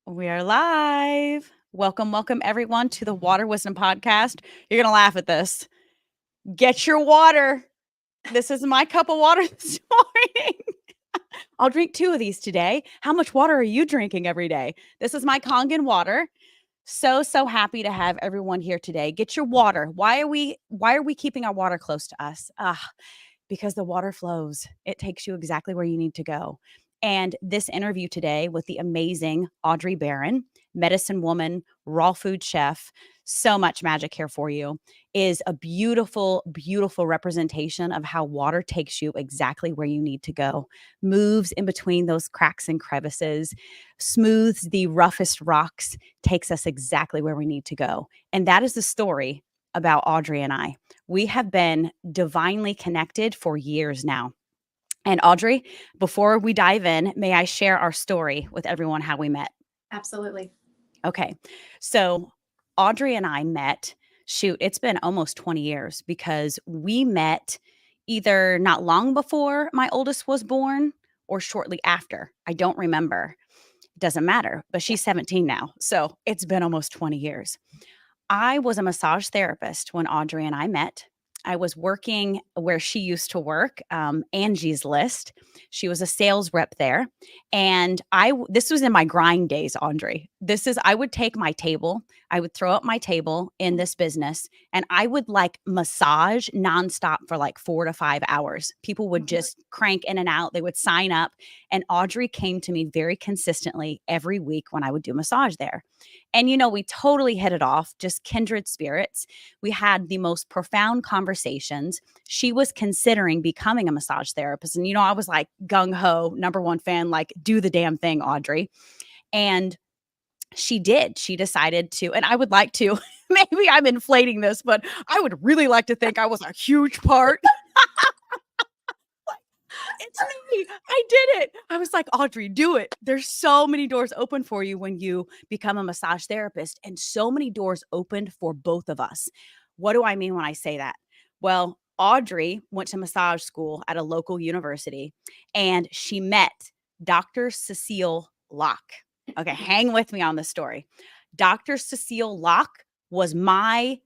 We are live. Welcome, everyone, to the Water Wisdom Podcast. You're going to laugh at this. Get your water. This is my cup of water this morning. I'll drink 2 of these today. How much water are you drinking every day? This is my Kangen water. So happy to have everyone here today. Get your water. Why are we keeping our water close to us? Because the water flows. It takes you exactly where you need to go. And this interview today with the amazing Audrey Barron, medicine woman, raw food chef, so much magic here for you, is a beautiful, beautiful representation of how water takes you exactly where you need to go, moves in between those cracks and crevices, smooths the roughest rocks, takes us exactly where we need to go. And that is the story about Audrey and I. We have been divinely connected for years now. And Audrey, before we dive in, may I share our story with everyone how we met? Absolutely. Okay. So Audrey and I met, it's been almost 20 years because we met either not long before my oldest was born or shortly after. I don't remember. It doesn't matter, but she's 17 now. So it's been almost 20 years. I was a massage therapist when Audrey and I met. I was working where she used to work, Angie's List. She was a sales rep there. And this was in my grind days, Audrey. I would take my table, I would throw up my table in this business, and I would like massage nonstop for like 4 to 5 hours. People would just crank in and out. They would sign up. And Audrey came to me very consistently every week when I would do massage there. And, we totally hit it off, just kindred spirits. We had the most profound conversations. She was considering becoming a massage therapist. And, I was like gung ho, number one fan, like, do the damn thing, Audrey. And she did. She decided to, and I would like to, maybe I'm inflating this, but I would really like to think I was a huge part. It's me. I did it. I was like, Audrey, do it. There's so many doors open for you when you become a massage therapist, and so many doors opened for both of us. What do I mean when I say that? Well, Audrey went to massage school at a local university, and she met Dr. Cecile Locke. Okay, hang with me on this story. Dr. Cecile Locke was my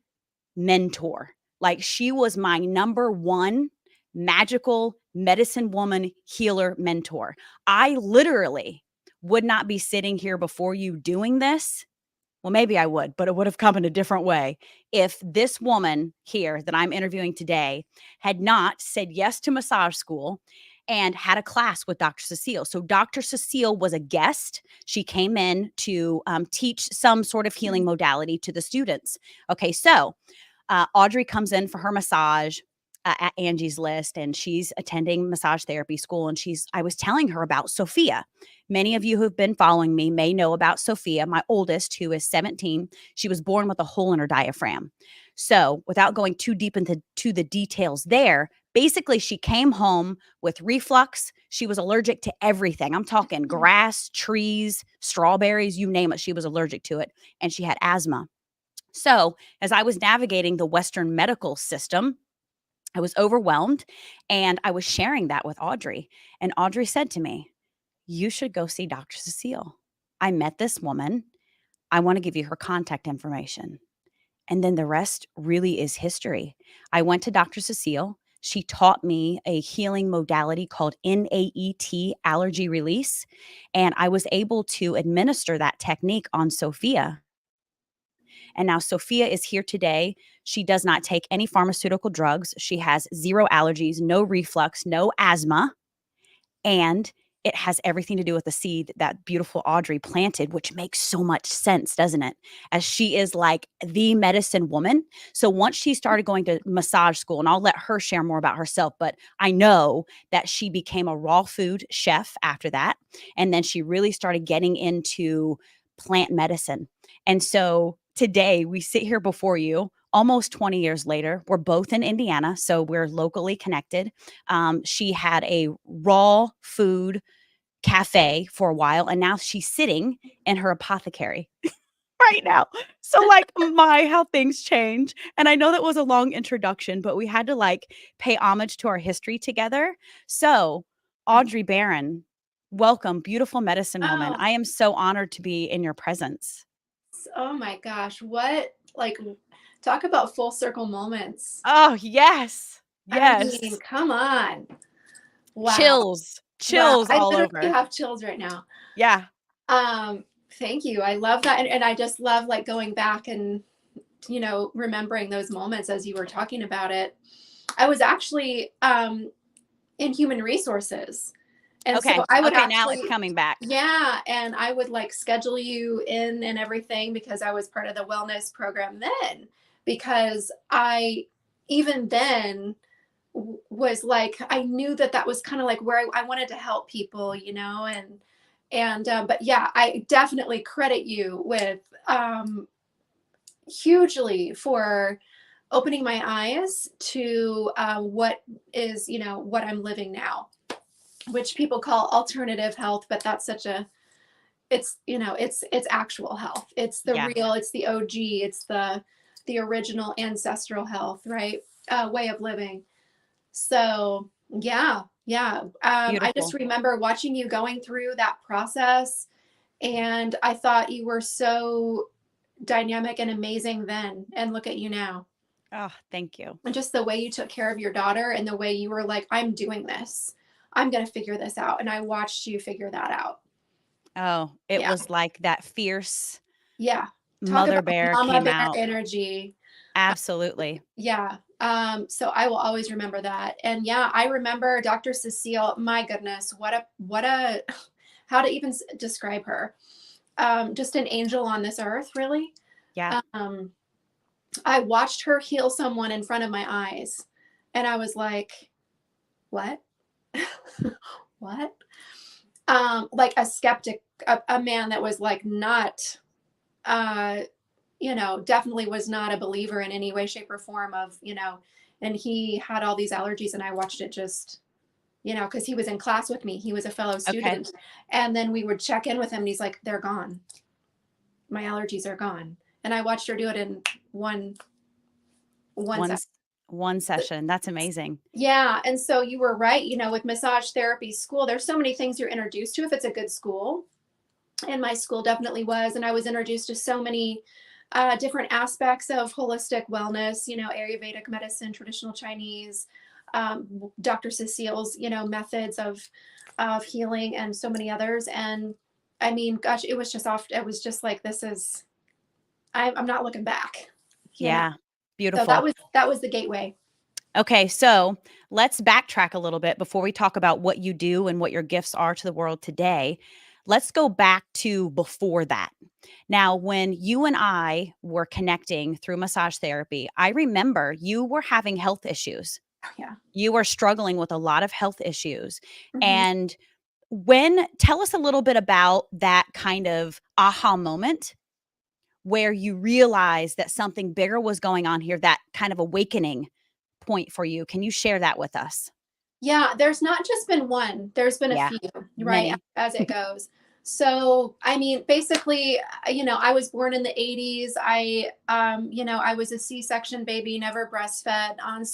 mentor. Like, she was my number one magical medicine woman healer mentor. I literally would not be sitting here before you doing this. Well, maybe I would, but it would have come in a different way if this woman here that I'm interviewing today had not said yes to massage school and had a class with Dr. Cecile. So Dr. Cecile was a guest. She came in to teach some sort of healing modality to the students. Okay, so Audrey comes in for her massage at Angie's List, and she's attending massage therapy school. And I was telling her about Sophia. Many of you who've been following me may know about Sophia, my oldest, who is 17. She was born with a hole in her diaphragm. So without going too deep into the details there, basically she came home with reflux. She was allergic to everything. I'm talking grass, trees, strawberries, you name it. She was allergic to it. And she had asthma. So as I was navigating the Western medical system, I was overwhelmed, and I was sharing that with Audrey. And Audrey said to me, you should go see Dr. Cecile. I met this woman. I want to give you her contact information. And then the rest really is history. I went to Dr. Cecile. She taught me a healing modality called NAET, allergy release. And I was able to administer that technique on Sophia. And now Sophia is here today. She does not take any pharmaceutical drugs. She has 0 allergies, no reflux, no asthma. And it has everything to do with the seed that beautiful Audrey planted, which makes so much sense, doesn't it? As she is like the medicine woman. So once she started going to massage school, and I'll let her share more about herself, but I know that she became a raw food chef after that. And then she really started getting into plant medicine. And so today we sit here before you almost 20 years later. We're both in Indiana, so we're locally connected. She had a raw food cafe for a while, and now she's sitting in her apothecary right now. So like how things change. And I know that was a long introduction, but we had to like pay homage to our history together. So Audrey Barron, Welcome, beautiful medicine woman. Oh, I am so honored to be in your presence. oh my gosh. What, like, talk about full circle moments. Oh, yes. I mean, Yes. come on. Wow. Chills, Wow. chills I all literally over. have chills right now. Yeah. Um, Thank you. I love that. And I just love like going back and, remembering those moments as you were talking about it. I was actually in human resources. And so Okay. I would Okay. Now it's actually, coming back. yeah, and I would like schedule you in and everything because I was part of the wellness program then. Because even then, was like, I knew that that was kind of like where I wanted to help people, but yeah, I definitely credit you with hugely for opening my eyes to what is, what I'm living now, which people call alternative health, but that's such a it's actual health. It's the Yeah. real, it's the OG, it's the original ancestral health, right? Way of living. So yeah, yeah. I just Beautiful. remember watching you going through that process, and I thought you were so dynamic and amazing then. And look at you now. Oh, thank you. And just the way you took care of your daughter and the way you were like, I'm doing this. I'm going to figure this out. And I watched you figure that out. Oh, it Yeah. was like that fierce Yeah. Talk mother about bear mama came bear out. energy. Absolutely. Yeah. So I will always remember that. And yeah, I remember Dr. Cecile, my goodness, how to even describe her. Just an angel on this earth, really. Yeah. Um, I watched her heal someone in front of my eyes, and I was like, what? What? Like a skeptic, a man that was like not, uh, definitely was not a believer in any way, shape, or form and he had all these allergies, and I watched it just, because he was in class with me. He was a fellow Okay. student. And then we would check in with him, and he's like, they're gone. My allergies are gone. And I watched her do it in one One session. s- one session. That's amazing. Yeah. And so you were right, with massage therapy school, there's so many things you're introduced to if it's a good school. And my school definitely was. And I was introduced to so many different aspects of holistic wellness, Ayurvedic medicine, traditional Chinese, Dr. Cecile's, methods of healing, and so many others. And I mean, gosh, it was just like, I'm not looking back, you know. Yeah. So Beautiful. that was the gateway. Okay, so let's backtrack a little bit before we talk about what you do and what your gifts are to the world today. Let's go back to before that. Now, when you and I were connecting through massage therapy, I remember you were having health issues. Oh, yeah. You were struggling with a lot of health issues. Mhm. And tell us a little bit about that kind of aha moment where you realized that something bigger was going on here, that kind of awakening point for you. Can you share that with us? Yeah, there's not just been one, there's been a Yeah, few, right, many. as it goes. So, I mean, basically, I was born in the 80s. I was a C-section baby, never breastfed on,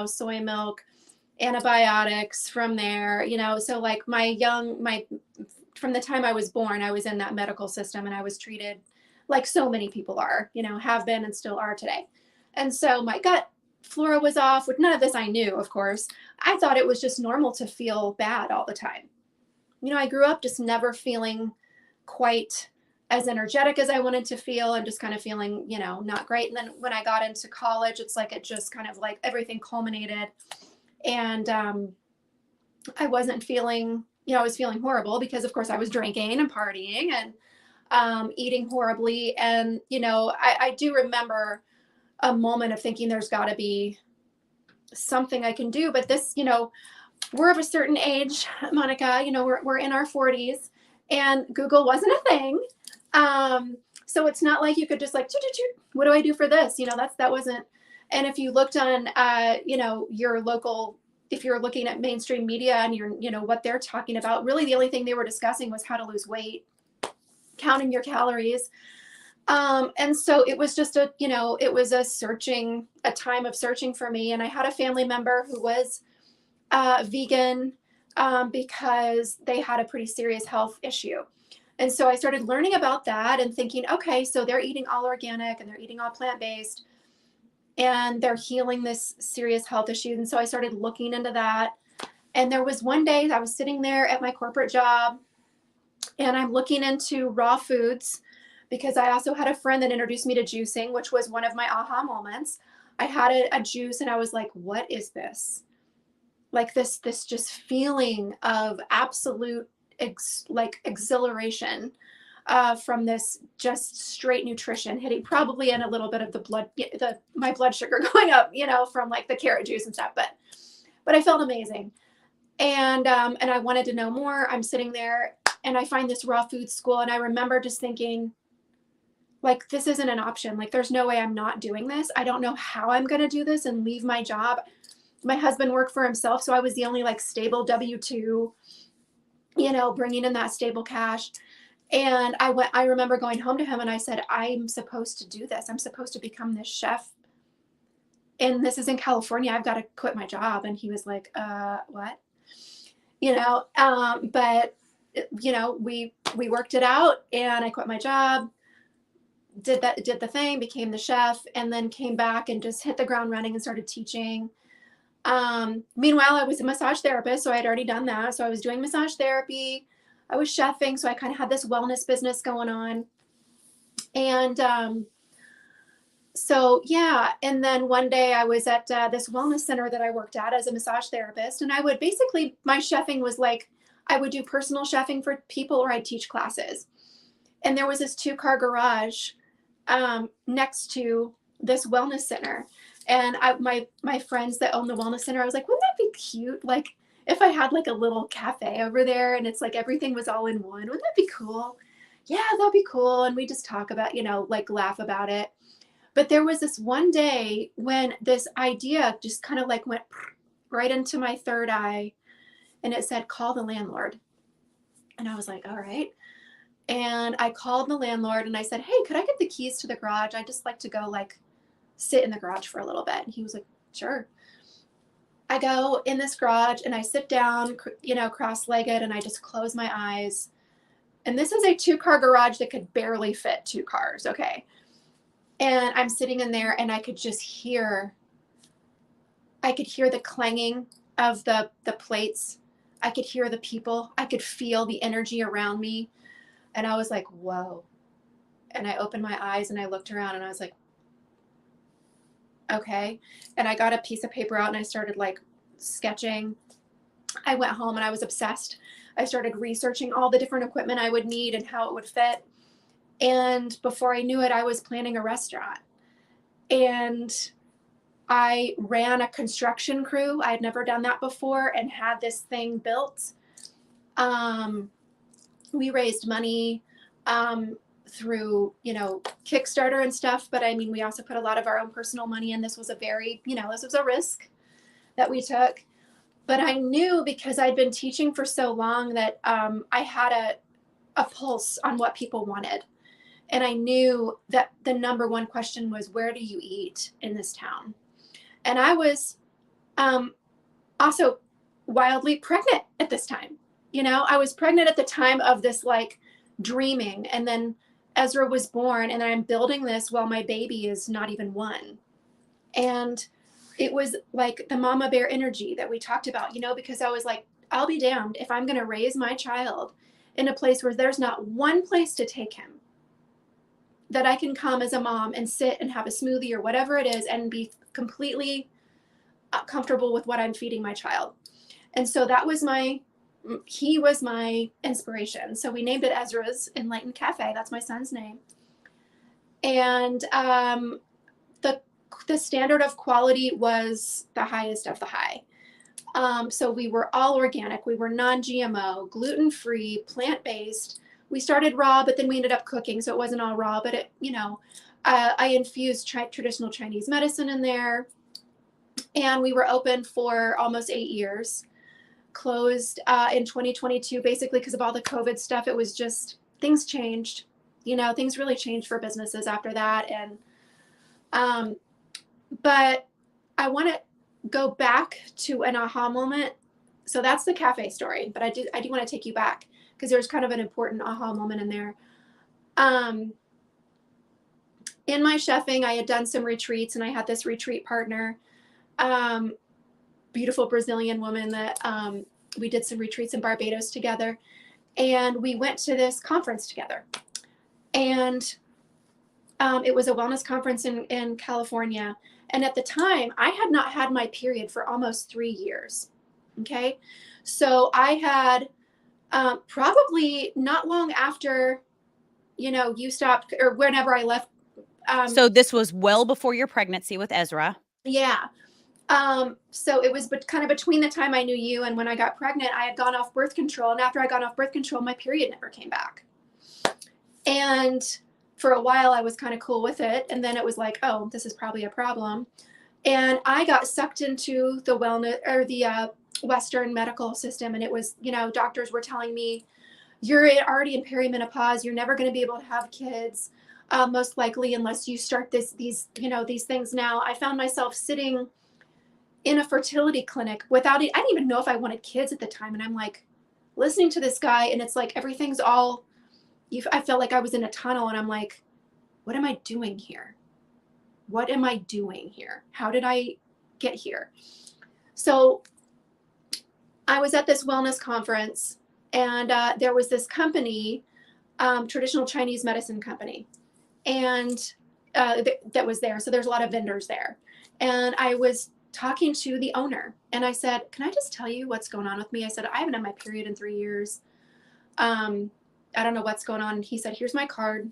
soy milk, antibiotics from there, so like from the time I was born, I was in that medical system, and I was treated like so many people are, have been and still are today. And so my gut flora was off, with none of this I knew, of course. I thought it was just normal to feel bad all the time. I grew up just never feeling quite as energetic as I wanted to feel, and just kind of feeling, not great. And then when I got into college, it's like it just kind of like everything culminated. And I wasn't feeling, I was feeling horrible because, of course, I was drinking and partying and eating horribly. And, I do remember a moment of thinking there's got to be something I can do. But this, we're of a certain age, Monica, we're in our 40s, and Google wasn't a thing. So it's not like you could just like, what do I do for this? That wasn't. And if you looked on, your local, if you're looking at mainstream media and what they're talking about, really the only thing they were discussing was how to lose weight, counting your calories. And so it was just it was a time of searching for me. And I had a family member who was vegan, because they had a pretty serious health issue. And so I started learning about that and thinking, okay, so they're eating all organic and they're eating all plant-based and they're healing this serious health issue. And so I started looking into that. And there was one day I was sitting there at my corporate job and I'm looking into raw foods because I also had a friend that introduced me to juicing, which was one of my aha moments. I had a juice and I was like, what is this? Like this just feeling of absolute like exhilaration from this just straight nutrition hitting probably in a little bit of my blood sugar going up, from like the carrot juice and stuff. But I felt amazing. And I wanted to know more. I'm sitting there and I find this raw food school. And I remember just thinking, like, this isn't an option. Like, there's no way I'm not doing this. I don't know how I'm going to do this and leave my job. My husband worked for himself. So I was the only like stable W-2, bringing in that stable cash. And I remember going home to him and I said, I'm supposed to do this. I'm supposed to become this chef. And this is in California. I've got to quit my job. And he was like, what? But we worked it out and I quit my job, did the thing, became the chef, and then came back and just hit the ground running and started teaching. Meanwhile, I was a massage therapist, so I had already done that. So I was doing massage therapy. I was chefing, so I kind of had this wellness business going on. And so, yeah. And then one day I was at this wellness center that I worked at as a massage therapist. And I would basically, my chefing was like, I would do personal chefing for people or I'd teach classes. And there was this 2-car garage next to this wellness center. And my friends that own the wellness center, I was like, wouldn't that be cute? Like if I had like a little cafe over there and it's like everything was all in one, wouldn't that be cool? Yeah, that'd be cool. And we just talk about, like laugh about it. But there was this one day when this idea just kind of like went right into my third eye and it said, call the landlord. And I was like, all right. And I called the landlord and I said, hey, could I get the keys to the garage? I'd just like to go like sit in the garage for a little bit. And he was like, sure. I go in this garage and I sit down, cross-legged, and I just close my eyes. And this is a 2-car garage that could barely fit 2 cars. Okay. And I'm sitting in there and I could hear the clanging of the plates. I could hear the people. I could feel the energy around me. And I was like, whoa. And I opened my eyes and I looked around and I was like, okay. And I got a piece of paper out and I started like sketching. I went home and I was obsessed. I started researching all the different equipment I would need and how it would fit. And before I knew it, I was planning a restaurant. And I ran a construction crew. I had never done that before and had this thing built. We raised money through, Kickstarter and stuff. But I mean, we also put a lot of our own personal money in. This was this was a risk that we took. But I knew because I'd been teaching for so long that I had a pulse on what people wanted. And I knew that the number one question was, where do you eat in this town? And I was also wildly pregnant at this time. I was pregnant at the time of this like dreaming. And then Ezra was born and I'm building this while my baby is not even 1. And it was like the mama bear energy that we talked about, because I was like, I'll be damned if I'm going to raise my child in a place where there's not one place to take him that I can come as a mom and sit and have a smoothie or whatever it is and be completely comfortable with what I'm feeding my child. And so he was my inspiration. So we named it Ezra's Enlighten Cafe. That's my son's name. And the standard of quality was the highest of the high. So we were all organic. We were non-GMO, gluten-free, plant-based. We started raw, but then we ended up cooking, so it wasn't all raw. But I infused traditional Chinese medicine in there, and we were open for almost 8 years. Closed in 2022, basically because of all the COVID stuff. It was just things changed. Things really changed for businesses after that, and but I want to go back to an aha moment So that's the cafe story, but I do want to take you back because there's kind of an important aha moment in there. Um, in my chefing, I had done some retreats, and I had this retreat partner, um, beautiful Brazilian woman that we did some retreats in Barbados together, and we went to this conference together. And it was a wellness conference in California. And at the time, I had not had my period for almost 3 years. Okay. So I had probably not long after, you stopped, or whenever I left. So this was well before your pregnancy with Ezra. Yeah. So it was kind of between the time I knew you and when I got pregnant. I had gone off birth control. And after I got off birth control, my period never came back. And for a while, I was kind of cool with it. And then it was like, oh, this is probably a problem. And I got sucked into the wellness, or the Western medical system. And it was, doctors were telling me, you're already in perimenopause. You're never going to be able to have kids, most likely, unless you start these things now. I found myself sitting in a fertility clinic without it. I didn't even know if I wanted kids at the time. And I'm like listening to this guy, and it's like everything's all, I felt like I was in a tunnel, and I'm like, what am I doing here? What am I doing here? How did I get here? So I was at this wellness conference, and there was this company, traditional Chinese medicine company, and that was there. So there's a lot of vendors there. And I was talking to the owner, and I said, can I just tell you what's going on with me? I said, I haven't had my period in 3 years. I don't know what's going on. And he said, here's my card.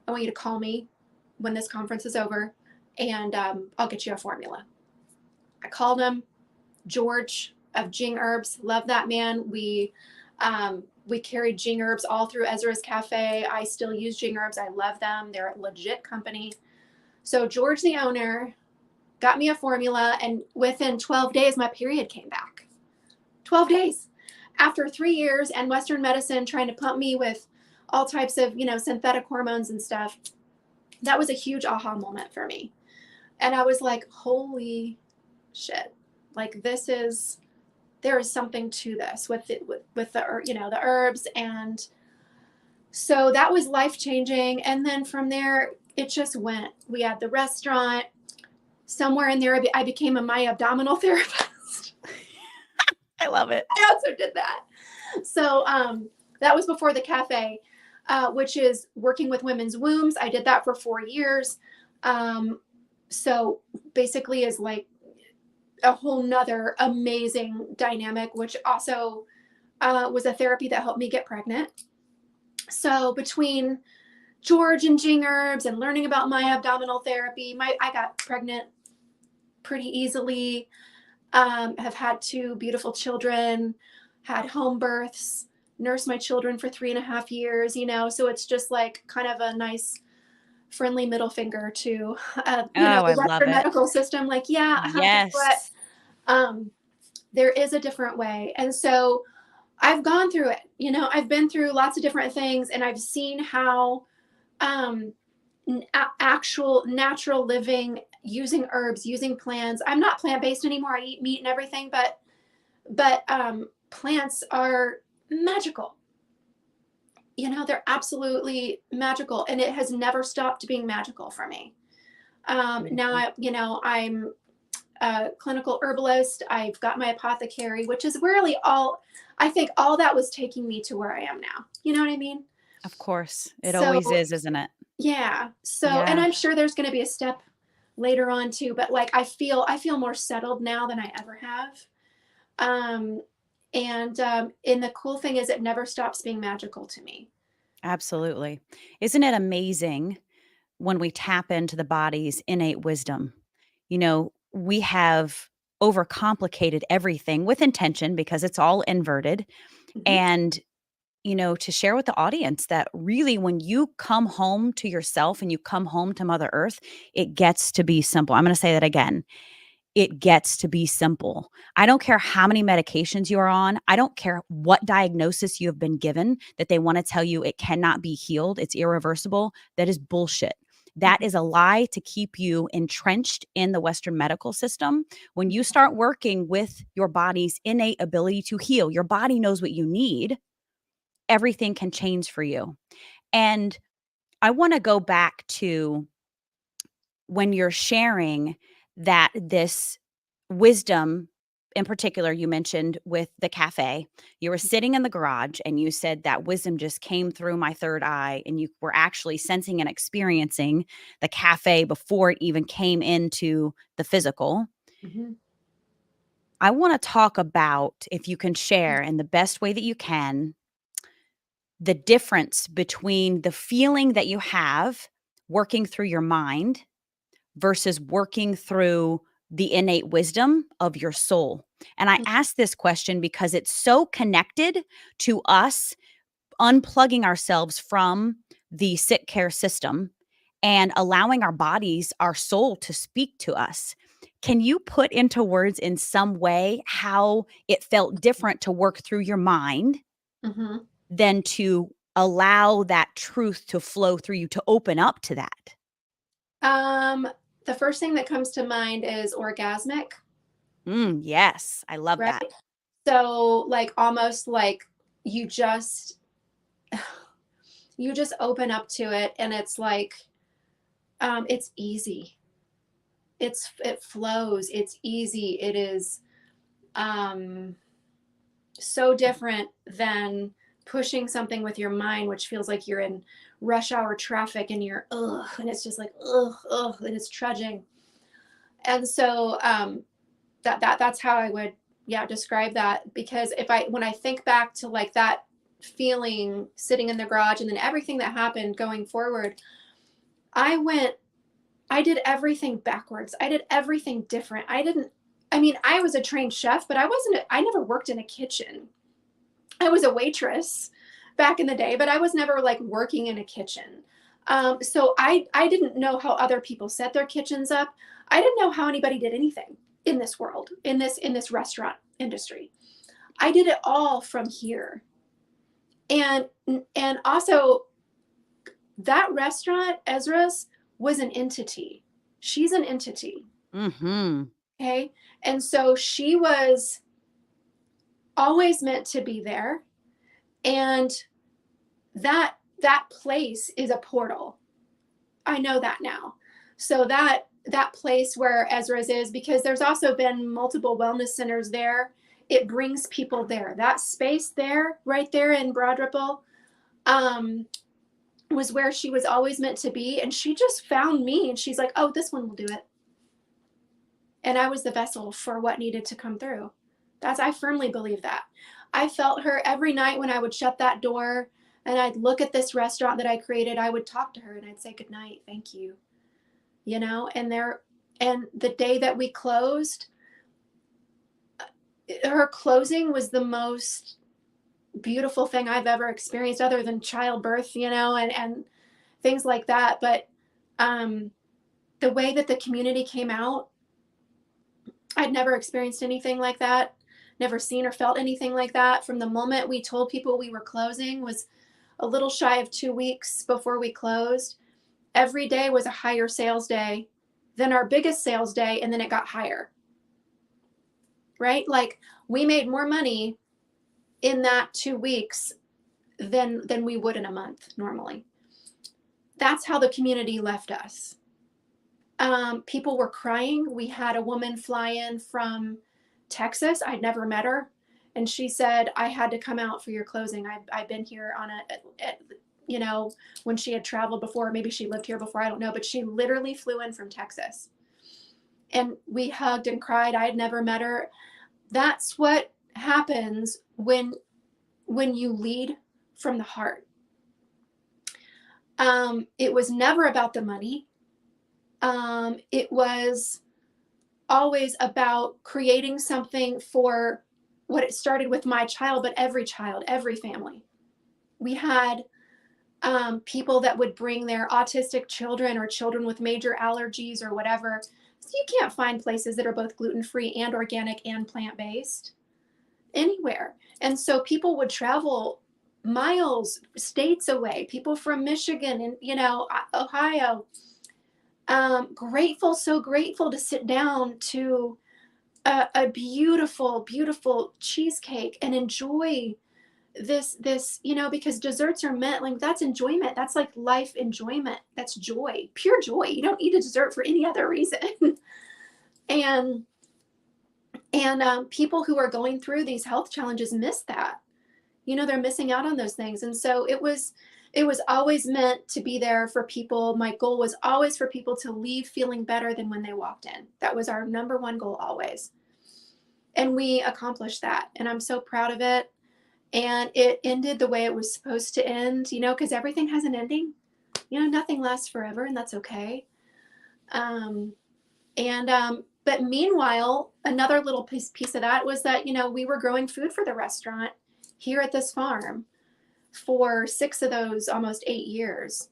I want you to call me when this conference is over, and I'll get you a formula. I called him. George of Jing Herbs, love that man. We carried Jing Herbs all through Ezra's Cafe. I still use Jing Herbs. I love them. They're a legit company. So George, the owner, got me a formula, and within 12 days, my period came back. 12 days. After 3 years and Western medicine trying to pump me with all types of, synthetic hormones and stuff, that was a huge aha moment for me. And I was like, holy shit, like there is something to this with the the herbs. And so that was life-changing. And then from there, it just went. We had the restaurant. Somewhere in there, I became a my abdominal therapist. I love it. I also did that. So that was before the cafe, which is working with women's wombs. I did that for 4 years. So basically is like a whole nother amazing dynamic, which also was a therapy that helped me get pregnant. So between George and Jing Herbs and learning about my abdominal therapy, I got pregnant pretty easily. Have had 2 beautiful children, had home births, nursed my children for 3.5 years, so it's just like kind of a nice friendly middle finger to, the Western medical system. Like, yeah, yes, but there is a different way. And so I've gone through it, I've been through lots of different things, and I've seen how actual natural living, using herbs, using plants. I'm not plant-based anymore. I eat meat and everything, but plants are magical. They're absolutely magical, and it has never stopped being magical for me. Now, I'm a clinical herbalist. I've got my apothecary, which is really I think all that was taking me to where I am now. You know what I mean? Of course. It always is, isn't it? Yeah. So, and I'm sure there's going to be a step later on too, but like, I feel more settled now than I ever have. And the cool thing is it never stops being magical to me. Absolutely. Isn't it amazing when we tap into the body's innate wisdom? We have overcomplicated everything with intention because it's all inverted. Mhm. And, to share with the audience that really when you come home to yourself and you come home to Mother Earth, it gets to be simple. I'm going to say that again. It gets to be simple. I don't care how many medications you are on. I don't care what diagnosis you have been given that they want to tell you it cannot be healed. It's irreversible. That is bullshit. That is a lie to keep you entrenched in the Western medical system. When you start working with your body's innate ability to heal, your body knows what you need, everything can change for you. And I want to go back to when you're sharing that this wisdom, in particular, you mentioned with the cafe, you were sitting in the garage and you said that wisdom just came through my third eye, and you were actually sensing and experiencing the cafe before it even came into the physical. Mm-hmm. I want to talk about, if you can share in the best way that you can, the difference between the feeling that you have working through your mind versus working through the innate wisdom of your soul. And I ask this question because it's so connected to us unplugging ourselves from the sick care system and allowing our bodies, our soul to speak to us. Can you put into words in some way how it felt different to work through your mind Mm-hmm. than to allow that truth to flow through you, to open up to that? Um, the first thing that comes to mind is orgasmic, Yes, I love right? that. So like almost like you just you just open up to it, and it's like it's easy. It flows, it's easy. It is um so different than pushing something with your mind, which feels like you're in rush hour traffic and you're ugh, and it's just like ugh, and it's trudging. And so that's how I would, yeah, describe that. Because when I think back to like that feeling sitting in the garage and then everything that happened going forward, I went, I did everything backwards. I did everything different. I mean, I was a trained chef, but I never worked in a kitchen. I was a waitress back in the day, but I was never like working in a kitchen. So I didn't know how other people set their kitchens up. I didn't know how anybody did anything in this world, in this restaurant industry. I did it all from here. And and also that restaurant, Ezra's, was an entity. She's an entity. Mhm. Okay. And so she was always meant to be there. And that place is a portal. I know that now. So that place where Ezra's is, because there's also been multiple wellness centers there. It brings people there. That space there, right there in Broad Ripple, was where she was always meant to be. And she just found me, and she's like, "Oh, this one will do it." And I was the vessel for what needed to come through. I firmly believe that. I felt her every night when I would shut that door and I'd look at this restaurant that I created. I would talk to her and I'd say, "Good night, thank you." And the day that we closed, her closing was the most beautiful thing I've ever experienced, other than childbirth, and things like that. But um, the way that the community came out, I'd never experienced anything like that, never seen or felt anything like that. From the moment we told people we were closing, was a little shy of 2 weeks before we closed. Every day was a higher sales day than our biggest sales day, and then it got higher. Right? Like we made more money in that 2 weeks than we would in a month normally. That's how the community left us. People were crying. We had a woman fly in from Texas. I'd never met her. And she said, "I had to come out for your closing. I've been here on when she had traveled before, maybe she lived here before, I don't know, but she literally flew in from Texas." And we hugged and cried. I had never met her. That's what happens when you lead from the heart. It was never about the money. It was always about creating something for what it started with my child, but every child, every family. We had people that would bring their autistic children or children with major allergies or whatever. So you can't find places that are both gluten-free and organic and plant-based anywhere. And so people would travel miles, states away, people from Michigan and, Ohio, Grateful, so grateful to sit down to a beautiful, beautiful cheesecake and enjoy this, because desserts are meant, like, that's enjoyment. That's like life enjoyment. That's joy, pure joy. You don't eat a dessert for any other reason. and people who are going through these health challenges miss that. They're missing out on those things. And so it was always meant to be there for people. My goal was always for people to leave feeling better than when they walked in. That was our number one goal always. And we accomplished that. And I'm so proud of it. And it ended the way it was supposed to end, because everything has an ending. Nothing lasts forever, and that's okay. But meanwhile, another little piece of that was that, we were growing food for the restaurant here at this farm for 6 of those almost 8 years.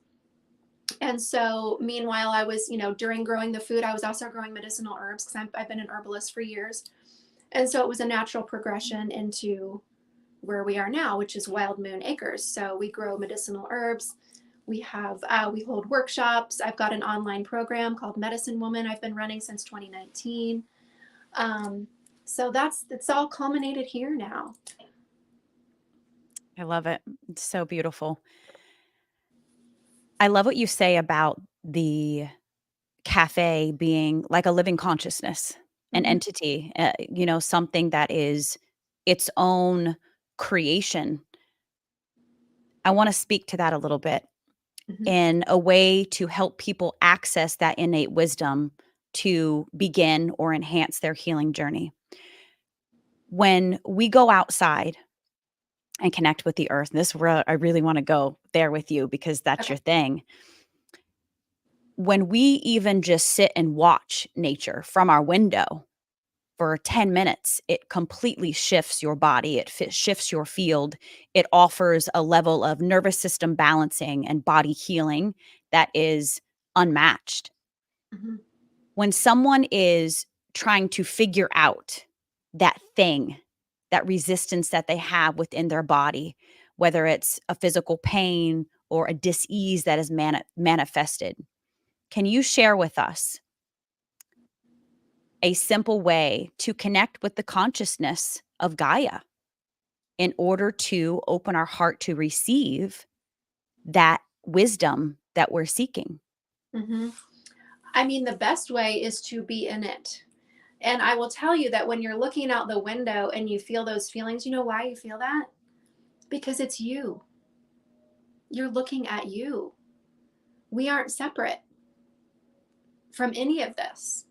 And so meanwhile, I was, during growing the food, I was also growing medicinal herbs because I've been an herbalist for years. And so it was a natural progression into where we are now, which is Wild Moon Acres. So we grow medicinal herbs. We hold workshops. I've got an online program called Medicine Woman I've been running since 2019. So it's all culminated here now. I love it. It's so beautiful. I love what you say about the cafe being like a living consciousness, an Mm-hmm. entity, something that is its own creation. I want to speak to that a little bit Mm-hmm. in a way to help people access that innate wisdom to begin or enhance their healing journey. When we go outside and connect with the earth, and this is where I really want to go there with you because that's Okay. your thing. When we even just sit and watch nature from our window for 10 minutes, it completely shifts your body. It shifts your field. It offers a level of nervous system balancing and body healing that is unmatched. Mm-hmm. When someone is trying to figure out that thing, that resistance that they have within their body, whether it's a physical pain or a dis-ease that is manifested, can you share with us a simple way to connect with the consciousness of Gaia in order to open our heart to receive that wisdom that we're seeking? Mm-hmm. I mean, the best way is to be in it. And I will tell you that when you're looking out the window and you feel those feelings, you know why you feel that? Because it's you. You're looking at you. We aren't separate from any of this.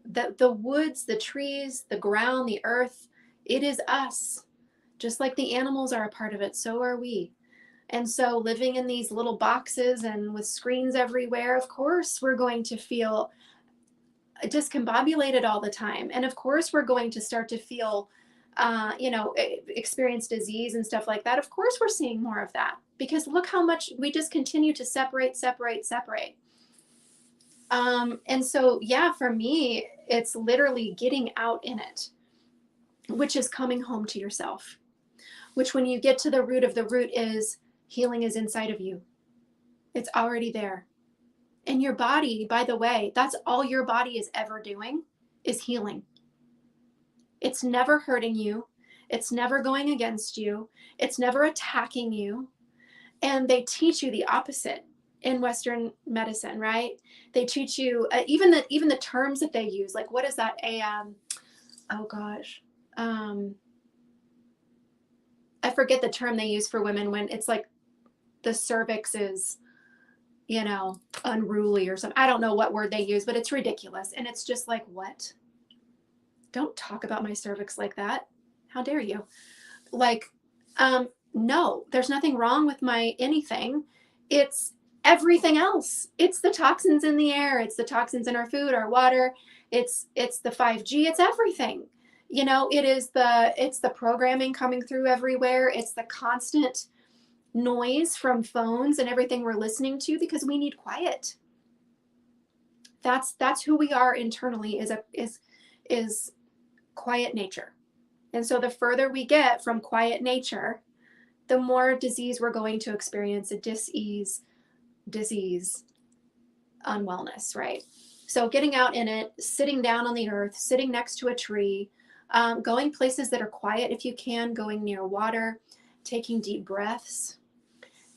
The woods, the trees, the ground, the earth, it is us. Just like the animals are a part of it, so are we. And so living in these little boxes and with screens everywhere, of course we're going to feel discombobulated all the time. And of course we're going to start to feel, experience disease and stuff like that. Of course we're seeing more of that because look how much we just continue to separate, separate, separate. And so, yeah, for me, it's literally getting out in it, which is coming home to yourself, which when you get to the root of the root is healing is inside of you. It's already there. And your body, by the way, that's all your body is ever doing is healing. It's never hurting you. It's never going against you. It's never attacking you. And they teach you the opposite in Western medicine, right? They teach you even the terms that they use. Like, what is that? Oh gosh, I forget the term they use for women when it's like the cervix is, unruly or something. I don't know what word they use, but it's ridiculous. And it's just like, what? Don't talk about my cervix like that. How dare you? Like, no, there's nothing wrong with my anything. It's everything else. It's the toxins in the air. It's the toxins in our food, our water. It's the 5G. It's everything. It's the programming coming through everywhere. It's the constant noise from phones and everything we're listening to because we need quiet. That's who we are internally is quiet nature. And so the further we get from quiet nature, the more disease we're going to experience, a disease, unwellness, right? So getting out in it, sitting down on the earth, sitting next to a tree, going places that are quiet if you can, going near water, taking deep breaths,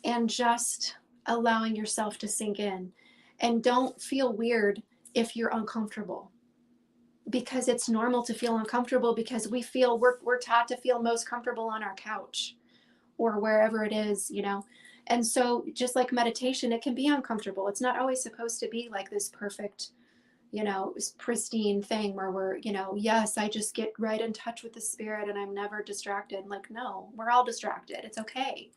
and just allowing yourself to sink in. And don't feel weird if you're uncomfortable, because it's normal to feel uncomfortable, because we're taught to feel most comfortable on our couch or wherever it is, you know. And so just like meditation, it can be uncomfortable. It's not always supposed to be like this perfect, you know, pristine thing where we're, you know, yes, I just get right in touch with the spirit and I'm never distracted. Like, no, we're all distracted. It's okay.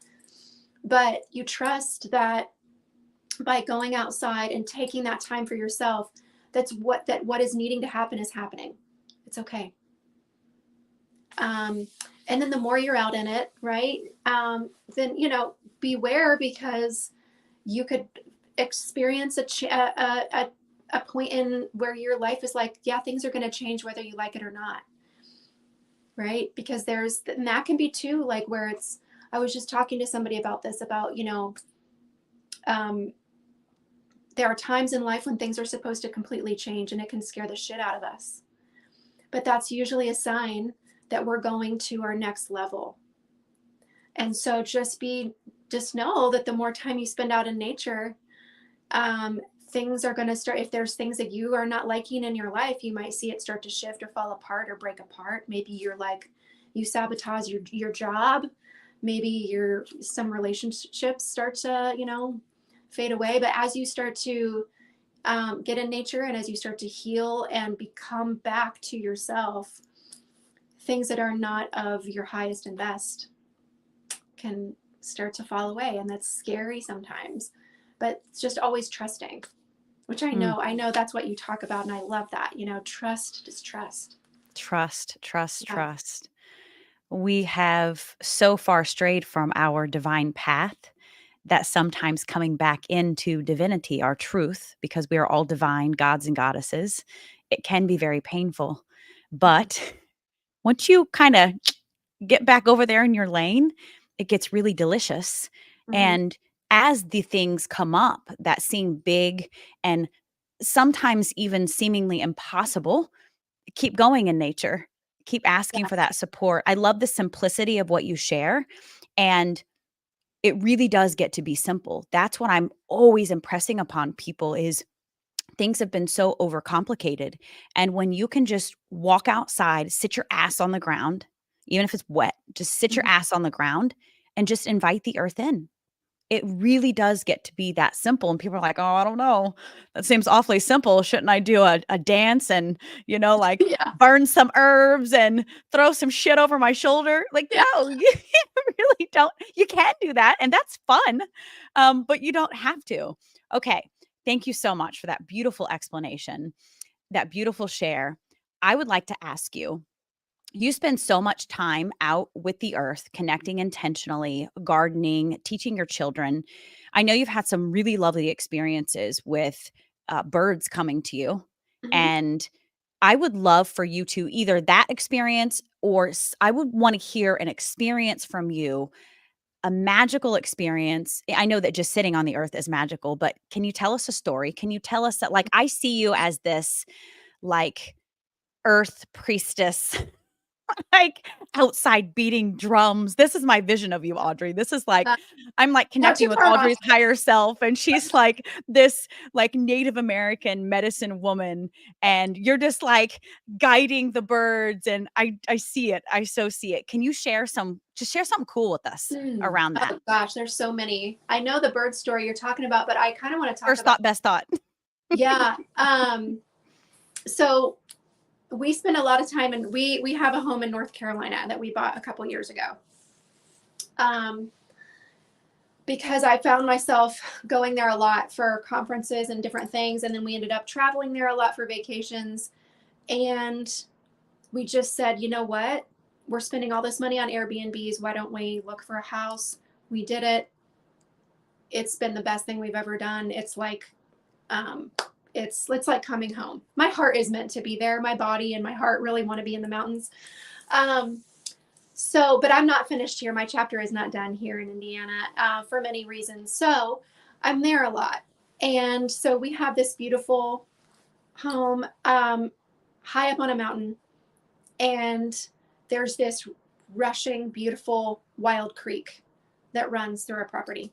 But you trust that by going outside and taking that time for yourself, what is needing to happen is happening. It's okay. And then the more you're out in it, right? Then, you know, beware, because you could experience a point in where your life is like, yeah, things are going to change whether you like it or not. Right. Because and that can be too, like where I was just talking to somebody about this, about, you know, there are times in life when things are supposed to completely change and it can scare the shit out of us. But that's usually a sign that we're going to our next level. And so just know that the more time you spend out in nature, things are going to start. If there's things that you are not liking in your life, you might see it start to shift or fall apart or break apart. Maybe you sabotage your job. Maybe some relationships start to, you know, fade away. But as you start to get in nature, and as you start to heal and become back to yourself, things that are not of your highest and best can start to fall away. And that's scary sometimes, but it's just always trusting, which I know that's what you talk about. And I love that, you know, trust, just trust. Trust. Yeah. We have so far strayed from our divine path that sometimes coming back into divinity, our truth, because we are all divine gods and goddesses, it can be very painful. But once you kind of get back over there in your lane, it gets really delicious. Mm-hmm. And as the things come up that seem big and sometimes even seemingly impossible, keep going in nature. Keep asking Yeah. for that support. I love the simplicity of what you share. And it really does get to be simple. That's what I'm always impressing upon people is things have been so overcomplicated. And when you can just walk outside, sit your ass on the ground, even if it's wet, just sit your Mm-hmm. ass on the ground and just invite the earth in. It really does get to be that simple. And people are like, oh, I don't know. That seems awfully simple. Shouldn't I do a dance and, you know, like Yeah. burn some herbs and throw some shit over my shoulder? Like, Yeah. no, you really don't. You can do that. And that's fun. But you don't have to. Okay. Thank you so much for that beautiful explanation, that beautiful share. I would like to ask you, you spend so much time out with the earth, connecting intentionally, gardening, teaching your children. I know you've had some really lovely experiences with birds coming to you. Mm-hmm. And I would love for you to either that experience or I would want to hear an experience from you, a magical experience. I know that just sitting on the earth is magical, but can you tell us a story? Can you tell us that, like, I see you as this, like, earth priestess like outside beating drums. This is my vision of you, Audrey. This is like, Uh, I'm like Not too connecting with far off. Audrey's higher self, and she's like this like Native American medicine woman, and you're just like guiding the birds. And I see it. I so see it. Can you just share something cool with us around that? Oh gosh, there's so many. I know the bird story you're talking about, but I kind of want to talk First about, thought, best thought. yeah. So we spend a lot of time, and we have a home in North Carolina that we bought a couple years ago. Because I found myself going there a lot for conferences and different things, and then we ended up traveling there a lot for vacations. And we just said, you know what? We're spending all this money on Airbnbs. Why don't we look for a house? We did it. It's been the best thing we've ever done. It's like it's like coming home. My heart is meant to be there. My body and my heart really want to be in the mountains. But I'm not finished here. My chapter is not done here in Indiana for many reasons. So I'm there a lot. And so we have this beautiful home high up on a mountain, and there's this rushing, beautiful, wild creek that runs through our property.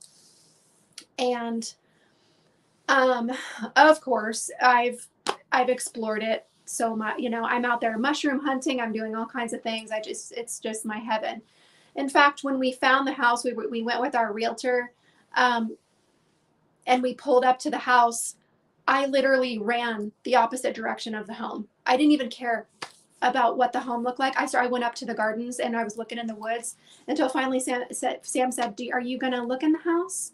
And um, of course, I've explored it so much. You know, I'm out there mushroom hunting. I'm doing all kinds of things. It's just my heaven. In fact, when we found the house, we went with our realtor, um, and we pulled up to the house. I literally ran the opposite direction of the home. I didn't even care about what the home looked like. I went up to the gardens and I was looking in the woods until finally Sam said, are you going to look in the house?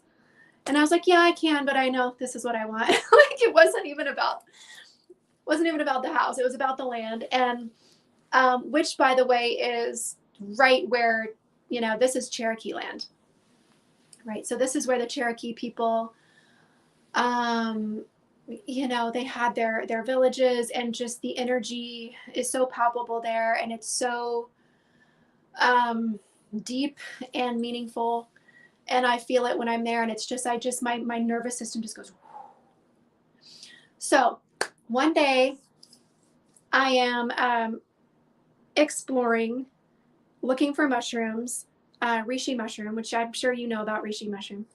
And I was like, yeah, I can, but I know this is what I want. Like, it wasn't even about the house. It was about the land. And which, by the way, is right where, you know, this is Cherokee land, right? So this is where the Cherokee people, you know, they had their villages, and just the energy is so palpable there, and it's so deep and meaningful. And I feel it when I'm there, and it's just, my nervous system just goes. So one day I am exploring, looking for mushrooms, reishi mushroom, which I'm sure you know about reishi mushroom.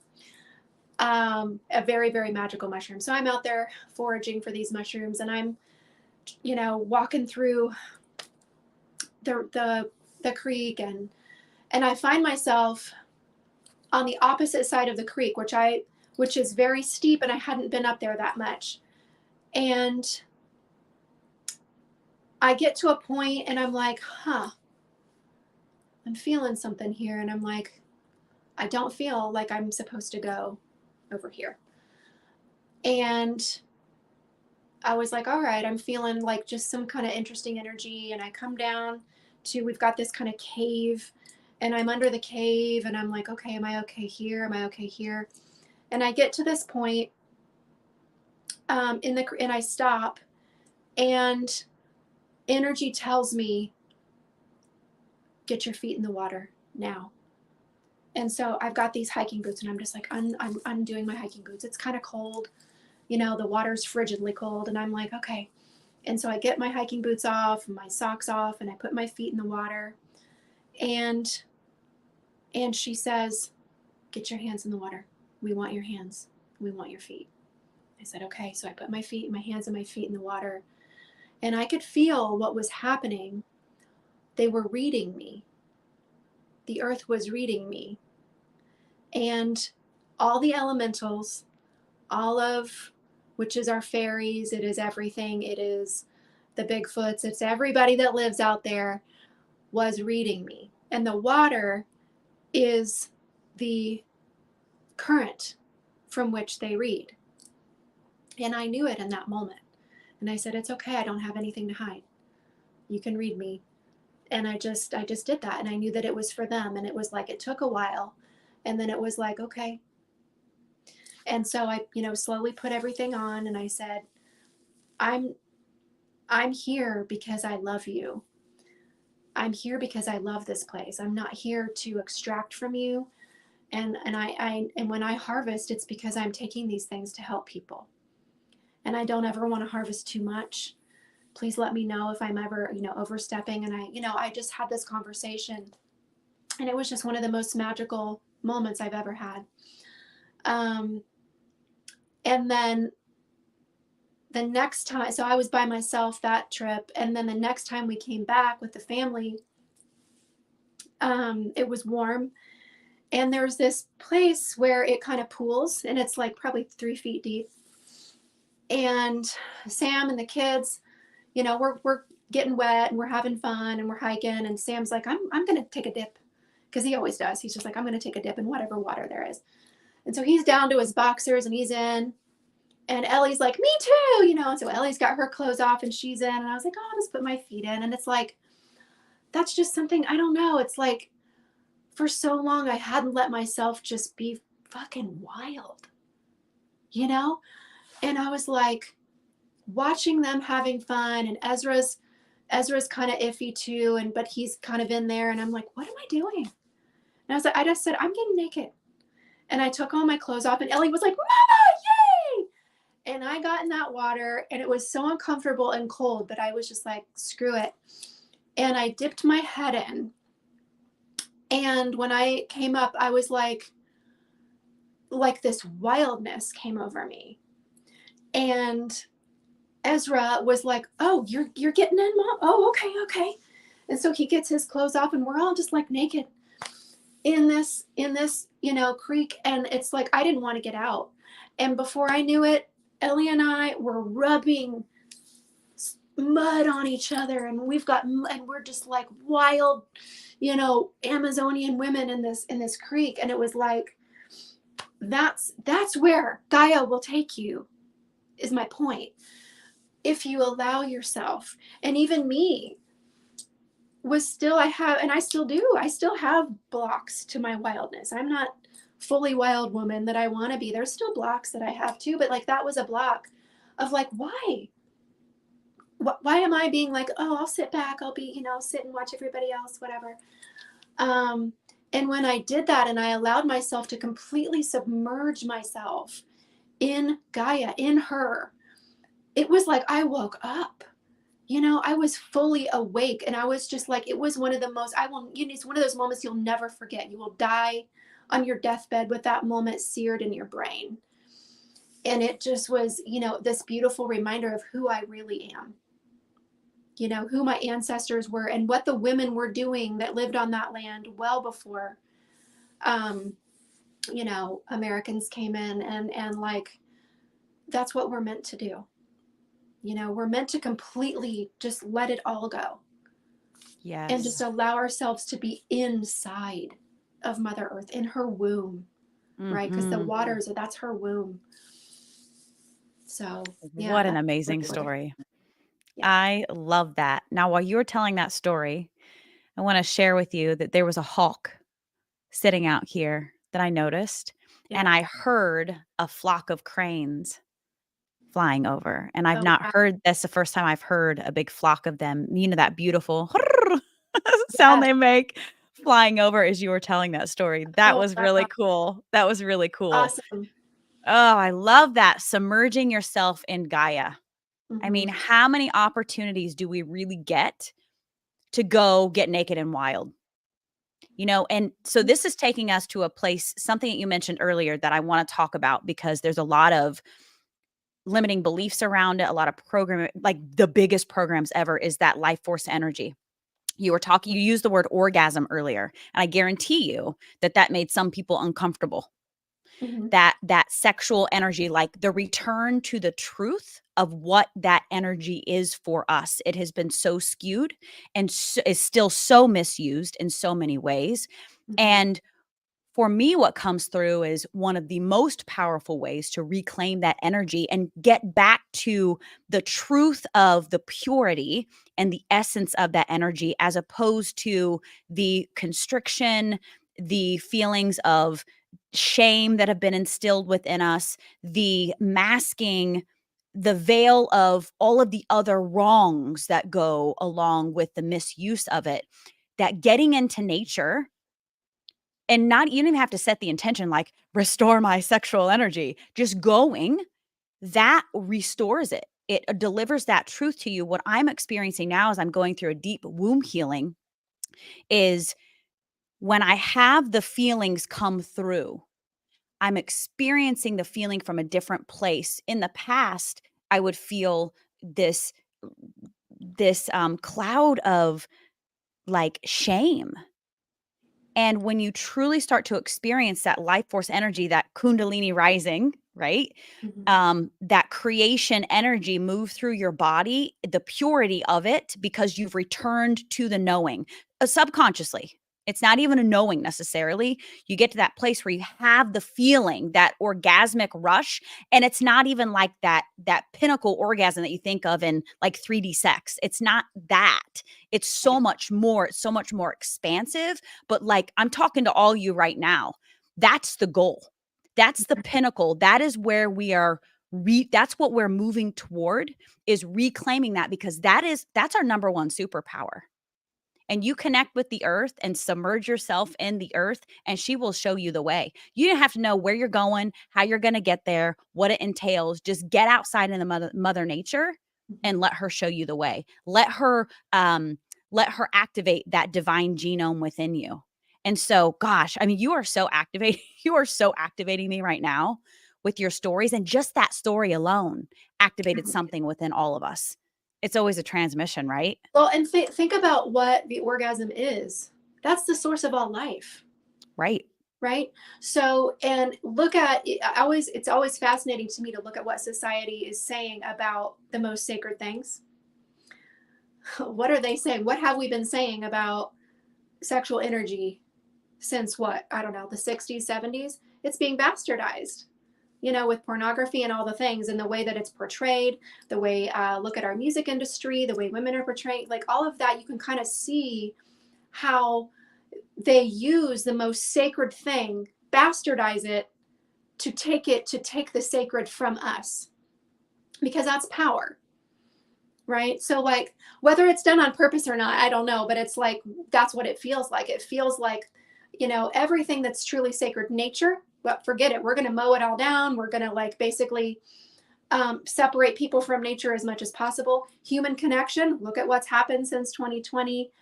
A very, very magical mushroom. So I'm out there foraging for these mushrooms, and I'm, you know, walking through the creek, and I find myself on the opposite side of the creek, which is very steep, and I hadn't been up there that much. And I get to a point and I'm like, I'm feeling something here. And I'm like, I don't feel like I'm supposed to go over here. And I was like, all right, I'm feeling like just some kind of interesting energy. And I come down to, we've got this kind of cave, and I'm under the cave, and I'm like, okay, am I okay here? Am I okay here? And I get to this point and I stop, and energy tells me, get your feet in the water now. And so I've got these hiking boots, and I'm just like, I'm undoing my hiking boots. It's kind of cold, you know, the water's frigidly cold. And I'm like, okay. And so I get my hiking boots off, my socks off, and I put my feet in the water. And she says, get your hands in the water. We want your hands. We want your feet. I said, okay. So I put my hands and my feet in the water, and I could feel what was happening. They were reading me. The earth was reading me. And all the elementals, all of, which is our fairies, it is everything, it is the Bigfoots, it's everybody that lives out there, was reading me. And the water is the current from which they read. And I knew it in that moment. And I said, it's okay, I don't have anything to hide. You can read me. And I just did that. And I knew that it was for them. And it was like, it took a while. And then it was like, okay. And so I, you know, slowly put everything on, and I said, I'm here because I love you. I'm here because I love this place. I'm not here to extract from you. And when I harvest, it's because I'm taking these things to help people. And I don't ever want to harvest too much. Please let me know if I'm ever, you know, overstepping. And I just had this conversation, and it was just one of the most magical moments I've ever had. And then the next time, so I was by myself that trip. And then the next time we came back with the family, it was warm. And there's this place where it kind of pools, and it's like probably 3 feet deep. And Sam and the kids, you know, we're getting wet, and we're having fun, and we're hiking. And Sam's like, I'm going to take a dip, because he always does. He's just like, I'm going to take a dip in whatever water there is. And so he's down to his boxers, and he's in. And Ellie's like, me too, you know. And so Ellie's got her clothes off, and she's in. And I was like, oh, I'll just put my feet in. And it's like, that's just something, I don't know. It's like, for so long, I hadn't let myself just be fucking wild, you know? And I was like, watching them having fun, and Ezra's kind of iffy too, but he's kind of in there, and I'm like, what am I doing? And I just said, I'm getting naked. And I took all my clothes off, and Ellie was like, Mama, yay! And I got in that water and it was so uncomfortable and cold, but I was just like, screw it. And I dipped my head in. And when I came up, I was like this wildness came over me. And Ezra was like, "Oh, you're getting in, Mom? Oh, okay, okay." And so he gets his clothes off and we're all just like naked in this, creek. And it's like I didn't want to get out. And before I knew it, Ellie and I were rubbing mud on each other, and we're just like wild, Amazonian women in this creek. And it was like, that's where Gaia will take you, is my point, if you allow yourself. And even me I still do, I still have blocks to my wildness. I'm not fully wild woman that I want to be. There's still blocks that I have too, but like that was a block of like, why am I being like, oh, I'll sit back, I'll be, sit and watch everybody else, whatever. And when I did that and I allowed myself to completely submerge myself in Gaia, in her, it was like I woke up. I was fully awake, and I was just like, it was one of the most, it's one of those moments you'll never forget. You will die on your deathbed with that moment seared in your brain. And it just was, this beautiful reminder of who I really am, who my ancestors were and what the women were doing that lived on that land well before, Americans came in, and like, that's what we're meant to do. We're meant to completely just let it all go. Yes. And just allow ourselves to be inside of Mother Earth, in her womb, right? Because the waters, that's her womb. So, yeah. What an amazing story. Yeah. I love that. Now, while you were telling that story, I want to share with you that there was a hawk sitting out here that I noticed, Yeah. and I heard a flock of cranes flying over. And I've Oh, not wow. heard that's the first time I've heard a big flock of them. That beautiful sound they make flying over as you were telling that story. That Oh, was that's really cool. That was really cool. awesome. Oh, I love that. Submerging yourself in Gaia. I mean, Mm-hmm. how many opportunities do we really get to go get naked and wild? And so this is taking us to a place, something that you mentioned earlier that I want to talk about, because there's a lot of limiting beliefs around it, a lot of program, like the biggest programs ever is that life force energy. You used the word orgasm earlier, and I guarantee you that made some people uncomfortable. Mm-hmm. That sexual energy, like the return to the truth of what that energy is for us. It has been so skewed and is still so misused in so many ways. Mm-hmm. And for me, what comes through is one of the most powerful ways to reclaim that energy and get back to the truth of the purity and the essence of that energy, as opposed to the constriction, the feelings of shame that have been instilled within us, the masking, the veil of all of the other wrongs that go along with the misuse of it. That getting into nature, and not, you don't even have to set the intention like restore my sexual energy. Just going, that restores it. It delivers that truth to you. What I'm experiencing now as I'm going through a deep womb healing is when I have the feelings come through, I'm experiencing the feeling from a different place. In the past, I would feel this cloud of like shame. And when you truly start to experience that life force energy, that Kundalini rising, right? Mm-hmm. That creation energy move through your body, the purity of it, because you've returned to the knowing subconsciously. It's not even a knowing necessarily. You get to that place where you have the feeling, that orgasmic rush, and it's not even like that pinnacle orgasm that you think of in like 3D sex. It's not that. It's so much more. It's so much more expansive. But like, I'm talking to all you right now. That's the goal. That's the pinnacle. That is where we are. That's what we're moving toward, is reclaiming that, because that's our number one superpower. and you connect with the earth and submerge yourself in the earth, and she will show you the way. You didn't have to know where you're going, how you're going to get there, what it entails. Just get outside in the mother nature and let her show you the way. Let her activate that divine genome within you. And so, gosh, I mean, you are so activating. You are so activating me right now with your stories. And just that story alone activated something within all of us. It's always a transmission, right? Well, and think about what the orgasm is. That's the source of all life. Right. Right. So, and look at it's always fascinating to me to look at what society is saying about the most sacred things. What are they saying? What have we been saying about sexual energy since what? I don't know, the 60s, 70s? It's being bastardized, with pornography and all the things, and the way that it's portrayed, the way, look at our music industry, the way women are portrayed, like all of that, you can kind of see how they use the most sacred thing, bastardize it to take the sacred from us, because that's power, right? So like, whether it's done on purpose or not, I don't know, but it's like, that's what it feels like. It feels like, everything that's truly sacred, nature, but forget it. We're going to mow it all down. We're going to like basically separate people from nature as much as possible. Human connection, look at what's happened since 2020.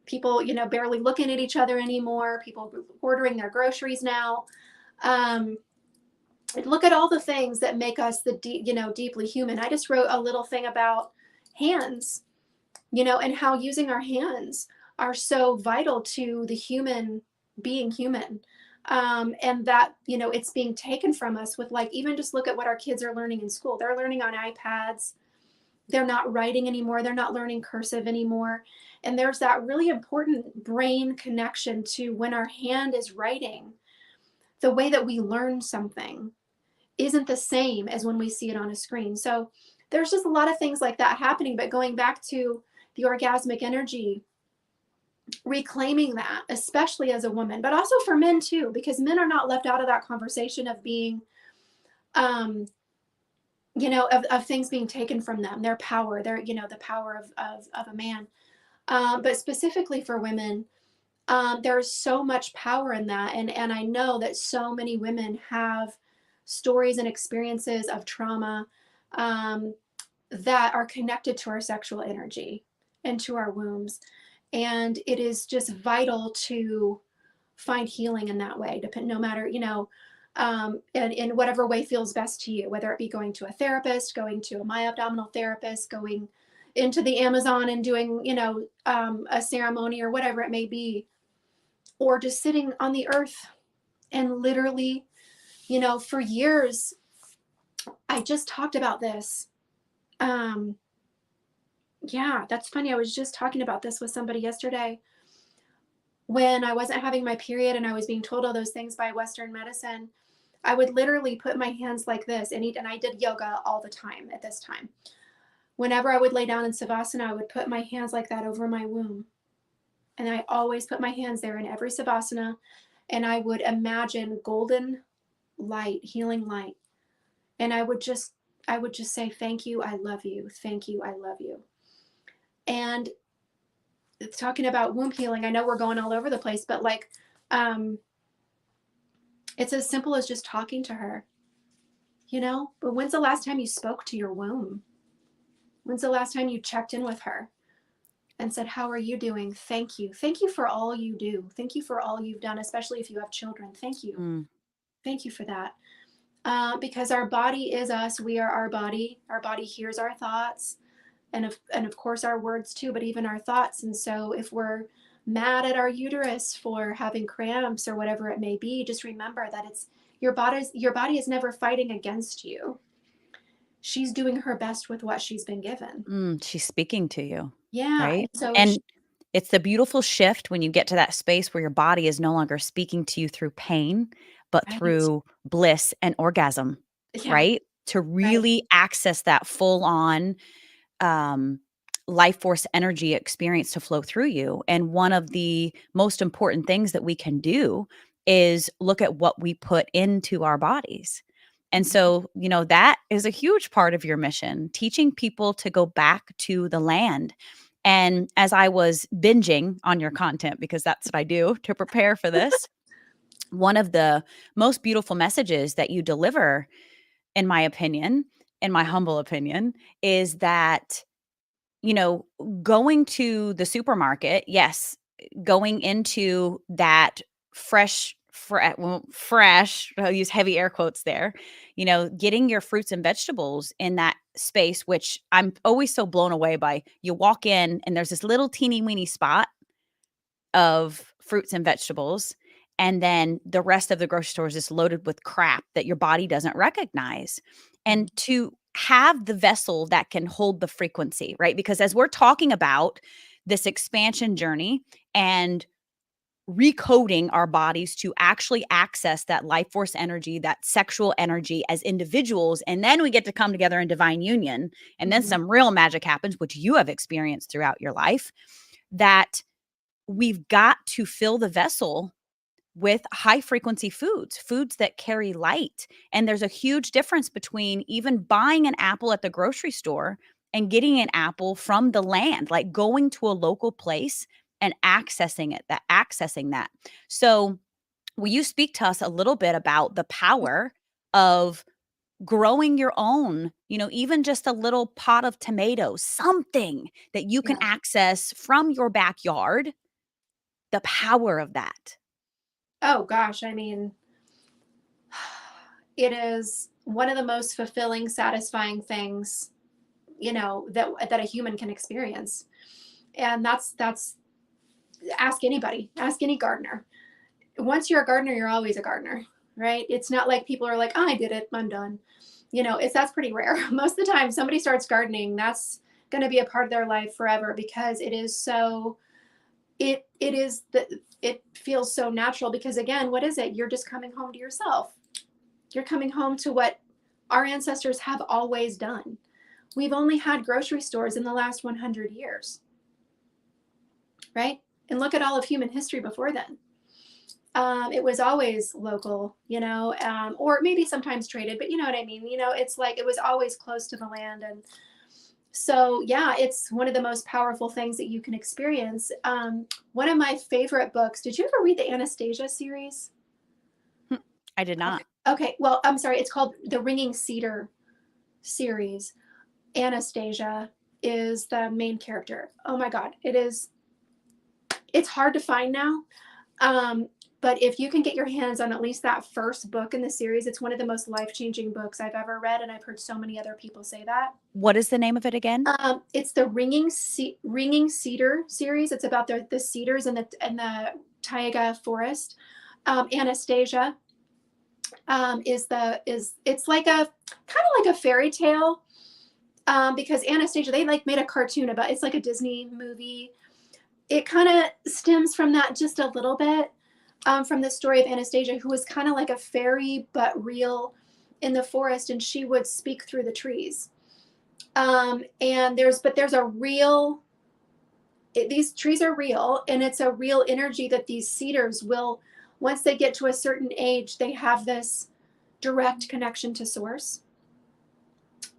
People, barely looking at each other anymore. People ordering their groceries now. Look at all the things that make us deeply human. I just wrote a little thing about hands, and how using our hands are so vital to the human being human. And that, it's being taken from us with, like, even just look at what our kids are learning in school. They're learning on iPads. They're not writing anymore. They're not learning cursive anymore. And there's that really important brain connection to when our hand is writing. The way that we learn something isn't the same as when we see it on a screen. So there's just a lot of things like that happening. But going back to the orgasmic energy, reclaiming that, especially as a woman, but also for men too, because men are not left out of that conversation of being, of things being taken from them, their power, the power of a man. But specifically for women, there's so much power in that. And I know that so many women have stories and experiences of trauma that are connected to our sexual energy and to our wombs. And it is just vital to find healing in that way, no matter, in whatever way feels best to you, whether it be going to a therapist, going to a abdominal therapist, going into the Amazon and doing, a ceremony or whatever it may be, or just sitting on the earth and literally, for years, I just talked about this. Yeah, that's funny. I was just talking about this with somebody yesterday. When I wasn't having my period and I was being told all those things by Western medicine, I would literally put my hands like this and I did yoga all the time at this time. Whenever I would lay down in Savasana, I would put my hands like that over my womb. And I always put my hands there in every Savasana. And I would imagine golden light, healing light. And I would just say, thank you, I love you. Thank you, I love you. And it's talking about womb healing. I know we're going all over the place, but like, it's as simple as just talking to her, but when's the last time you spoke to your womb? When's the last time you checked in with her and said, how are you doing? Thank you. Thank you for all you do. Thank you for all you've done, especially if you have children. Thank you. Thank you for that. Because our body is us. We are our body. Our body hears our thoughts. And of course our words too, but even our thoughts. And so if we're mad at our uterus for having cramps or whatever it may be, just remember that it's your body is never fighting against you. She's doing her best with what she's been given. She's speaking to you. Yeah. Right. And so it's the beautiful shift when you get to that space where your body is no longer speaking to you through pain, but right. through bliss and orgasm, Yeah. right? To really access that full on life force energy experience to flow through you. And one of the most important things that we can do is look at what we put into our bodies. And so, that is a huge part of your mission, teaching people to go back to the land And as I was binging on your content, because that's what I do to prepare for this, one of the most beautiful messages that you deliver, in my opinion, in my humble opinion, is that, you know, going to the supermarket, yes, going into that fresh, I'll use heavy air quotes there, you know, getting your fruits and vegetables in that space, which I'm always so blown away by. You walk in and there's this little teeny weeny spot of fruits and vegetables. And then the rest of the grocery store is just loaded with crap that your body doesn't recognize. And to have the vessel that can hold the frequency, right? Because as we're talking about this expansion journey and recoding our bodies to actually access that life force energy, that sexual energy as individuals, and then we get to come together in divine union, and then some real magic happens, which you have experienced throughout your life, that we've got to fill the vessel with high frequency foods that carry light. And there's a huge difference between even buying an apple at the grocery store and getting an apple from the land, like going to a local place and accessing that. So will you speak to us a little bit about the power of growing your own, you know, even just a little pot of tomatoes, something that you can Yeah. access from your backyard, the power of that? Oh gosh, I mean, it is one of the most fulfilling, satisfying things, that a human can experience. And that's ask anybody, ask any gardener. Once you're a gardener, you're always a gardener, right? It's not like people are like, oh, I did it, I'm done. That's pretty rare. Most of the time somebody starts gardening, that's going to be a part of their life forever, because it is so it feels so natural, because again, what is it? You're just coming home to yourself. You're coming home to what our ancestors have always done. We've only had grocery stores in the last 100 years, right? And look at all of human history before then. It was always local, or maybe sometimes traded, but you know what I mean? It's like it was always close to the land. And so, yeah, it's one of the most powerful things that you can experience. One of my favorite books, did you ever read the Anastasia series? I did not. Okay, well, I'm sorry. It's called the Ringing Cedar series. Anastasia is the main character. Oh my God, it's hard to find now. But if you can get your hands on at least that first book in the series, it's one of the most life-changing books I've ever read, and I've heard so many other people say that. What is the name of it again? It's the Ringing Cedar series. It's about the cedars in the taiga forest. Anastasia it's like a kind of like a fairy tale, because Anastasia, they like made a cartoon about, it's like a Disney movie. It kind of stems from that just a little bit, from the story of Anastasia, who was kind of like a fairy but real in the forest, and she would speak through the trees. And there's a real, these trees are real, and it's a real energy that these cedars will, once they get to a certain age, they have this direct connection to source,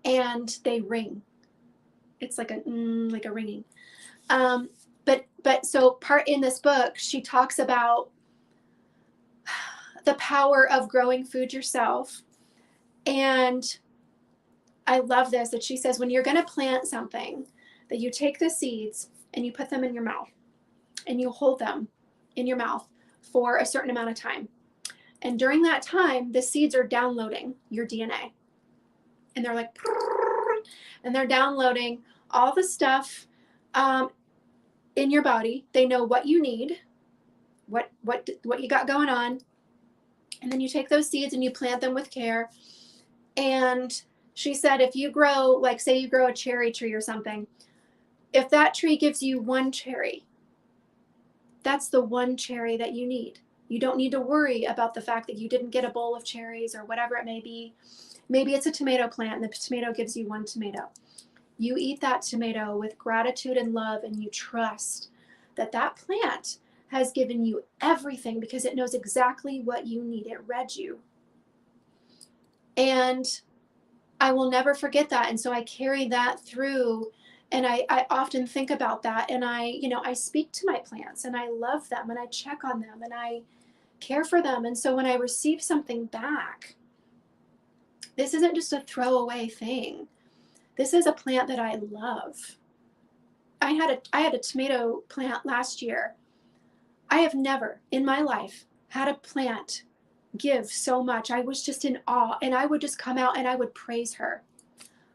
and they ring. It's like a ringing. But so part in this book, she talks about the power of growing food yourself. And I love this, that she says, when you're going to plant something, that you take the seeds and you put them in your mouth, and you hold them in your mouth for a certain amount of time. And during that time, the seeds are downloading your DNA. And they're like, and they're downloading all the stuff in your body. They know what you need, what you got going on. And then you take those seeds and you plant them with care. And she said, if you grow, like say you grow a cherry tree or something, if that tree gives you one cherry, that's the one cherry that you need. You don't need to worry about the fact that you didn't get a bowl of cherries or whatever it may be. Maybe it's a tomato plant and the tomato gives you one tomato. You eat that tomato with gratitude and love, and you trust that that plant has given you everything because it knows exactly what you need. It read you. And I will never forget that. And so I carry that through And I often think about that, and I speak to my plants and I love them and I check on them and I care for them. And so when I receive something back, this isn't just a throwaway thing. This is a plant that I love. I had a tomato plant last year. I have never in my life had a plant give so much. I was just in awe, and I would just come out and I would praise her.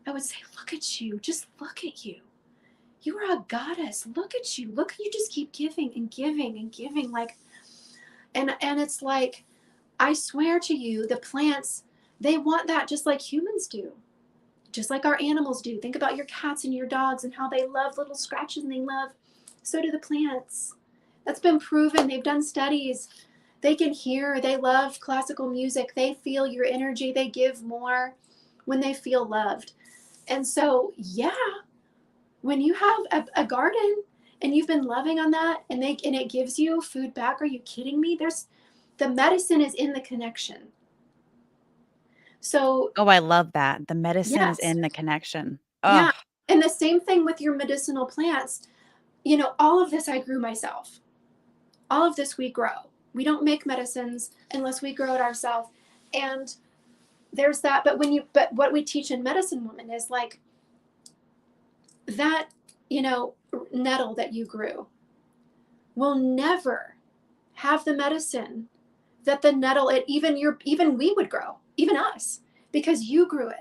I would say, "Look at you. Just look at you. You are a goddess. Look at you. Look, you just keep giving and giving and giving." Like, and it's like, I swear to you, the plants, they want that just like humans do, just like our animals do. Think about your cats and your dogs and how they love little scratches, and they love, so do the plants. That's been proven. They've done studies. They can hear, they love classical music. They feel your energy. They give more when they feel loved. And so, yeah, when you have a garden and you've been loving on that, and it gives you food back, are you kidding me? There's the medicine is in the connection. So, Oh, I love that. The medicine is yes. in the connection. Yeah. Oh, And the same thing with your medicinal plants. All of this I grew myself. All of this we grow. We don't make medicines unless we grow it ourselves. And there's that. But what we teach in Medicine Woman is like that, nettle that you grew will never have the medicine that the nettle, even we would grow, even us, because you grew it.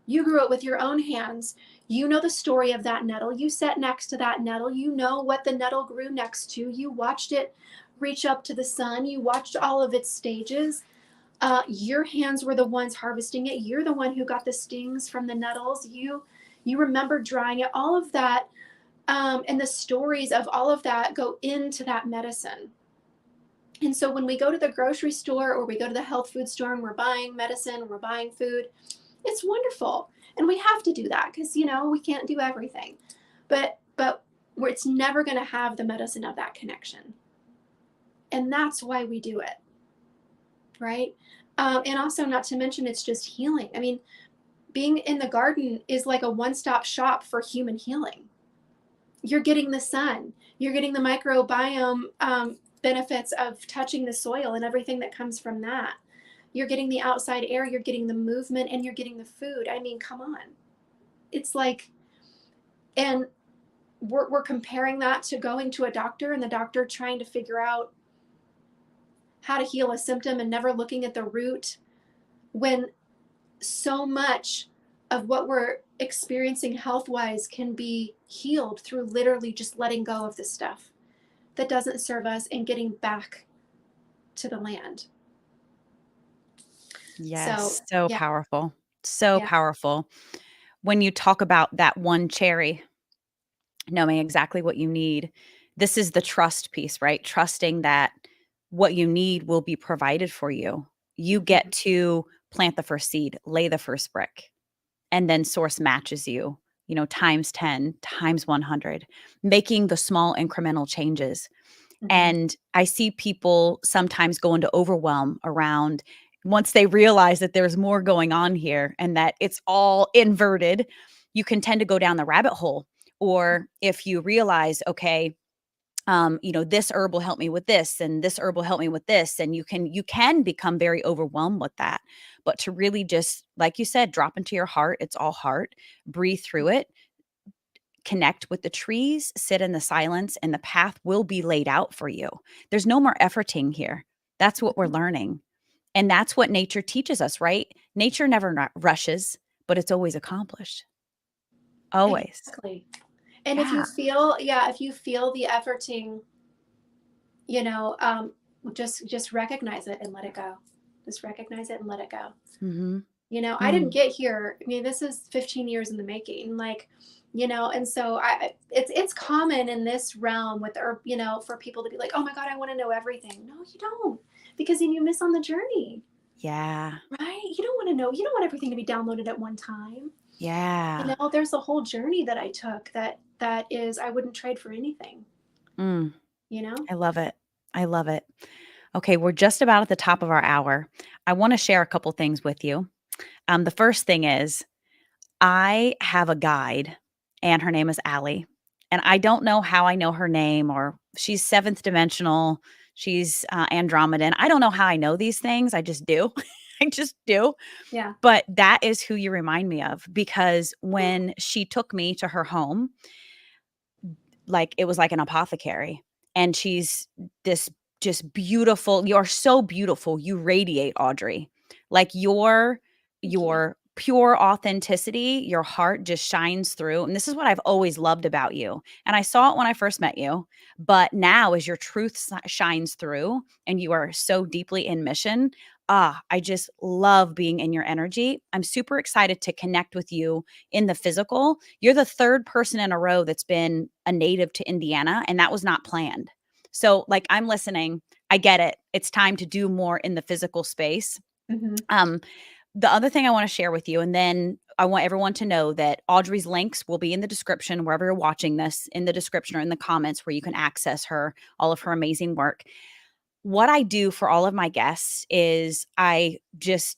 You grew it with your own hands. You know the story of that nettle. You sat next to that nettle. You know what the nettle grew next to. You watched it reach up to the sun. You watched all of its stages. Your hands were the ones harvesting it. You're the one who got the stings from the nettles. You remember drying it. All of that, and the stories of all of that go into that medicine. And so when we go to the grocery store or we go to the health food store and we're buying medicine, we're buying food, it's wonderful. And we have to do that because, we can't do everything. But it's never going to have the medicine of that connection. And that's why we do it. Right. And also, not to mention, it's just healing. I mean, being in the garden is like a one-stop shop for human healing. You're getting the sun, you're getting the microbiome benefits of touching the soil and everything that comes from that. You're getting the outside air, you're getting the movement, and you're getting the food. I mean, come on. It's like, and we're comparing that to going to a doctor and the doctor trying to figure out how to heal a symptom and never looking at the root, when so much of what we're experiencing health wise can be healed through literally just letting go of the stuff that doesn't serve us and getting back to the land. So, yes. So yeah, powerful. So yeah. powerful. When you talk about that one cherry, knowing exactly what you need, this is the trust piece, right? Trusting that what you need will be provided for you. You get Mhm. to plant the first seed, lay the first brick, and then source matches you, times 10, times 100, making the small incremental changes. Mhm. And I see people sometimes go into overwhelm around once they realize that there's more going on here and that it's all inverted, you can tend to go down the rabbit hole. Or if you realize, okay, this herb will help me with this, and this herb will help me with this, and you can become very overwhelmed with that. But to really just, like you said, drop into your heart, it's all heart, breathe through it, connect with the trees, sit in the silence, and the path will be laid out for you. There's no more efforting here. That's what we're Mhm. learning. And that's what nature teaches us, right? Nature never rushes, but it's always accomplished. Always. Exactly. And if you Yeah. feel, yeah, if you feel the efforting, you know, um, just recognize it and let it go. Just recognize it and let it go. Mhm. I didn't Mm. get here. I mean, this is 15 years in the making. Like, and so it's common in this realm with, or, for people to be like, oh my God, I want to know everything. No, you don't, because then you miss on the journey, Yeah. right? You don't want to know, you don't want everything to be downloaded at one time. Yeah. There's a whole journey that I took that is, I wouldn't trade for anything, Mm. you know? I love it. I love it. Okay, we're just about at the top of our hour. I want to share a couple things with you. The first thing is I have a guide, and her name is Allie. And I don't know how I know her name, or she's seventh dimensional. She's Andromedan. I don't know how I know these things. I just do. I just do. Yeah. But that is who you remind me of, because when she took me to her home, like it was like an apothecary, and she's this just beautiful. You're so beautiful. You radiate, Audrey. Like Thank you. your pure authenticity, your heart just shines through. And this is what I've always loved about you. And I saw it when I first met you, but now as your truth shines through and you are so deeply in mission, I just love being in your energy. I'm super excited to connect with you in the physical. You're the third person in a row that's been a native to Indiana, and that was not planned. So, like, I'm listening. I get it. It's time to do more in the physical space. Hmm. Um, the other thing I want to share with you, and then I want everyone to know that Audrey's links will be in the description, wherever you're watching this, in the description or in the comments, where you can access her, all of her amazing work. What I do for all of my guests is I just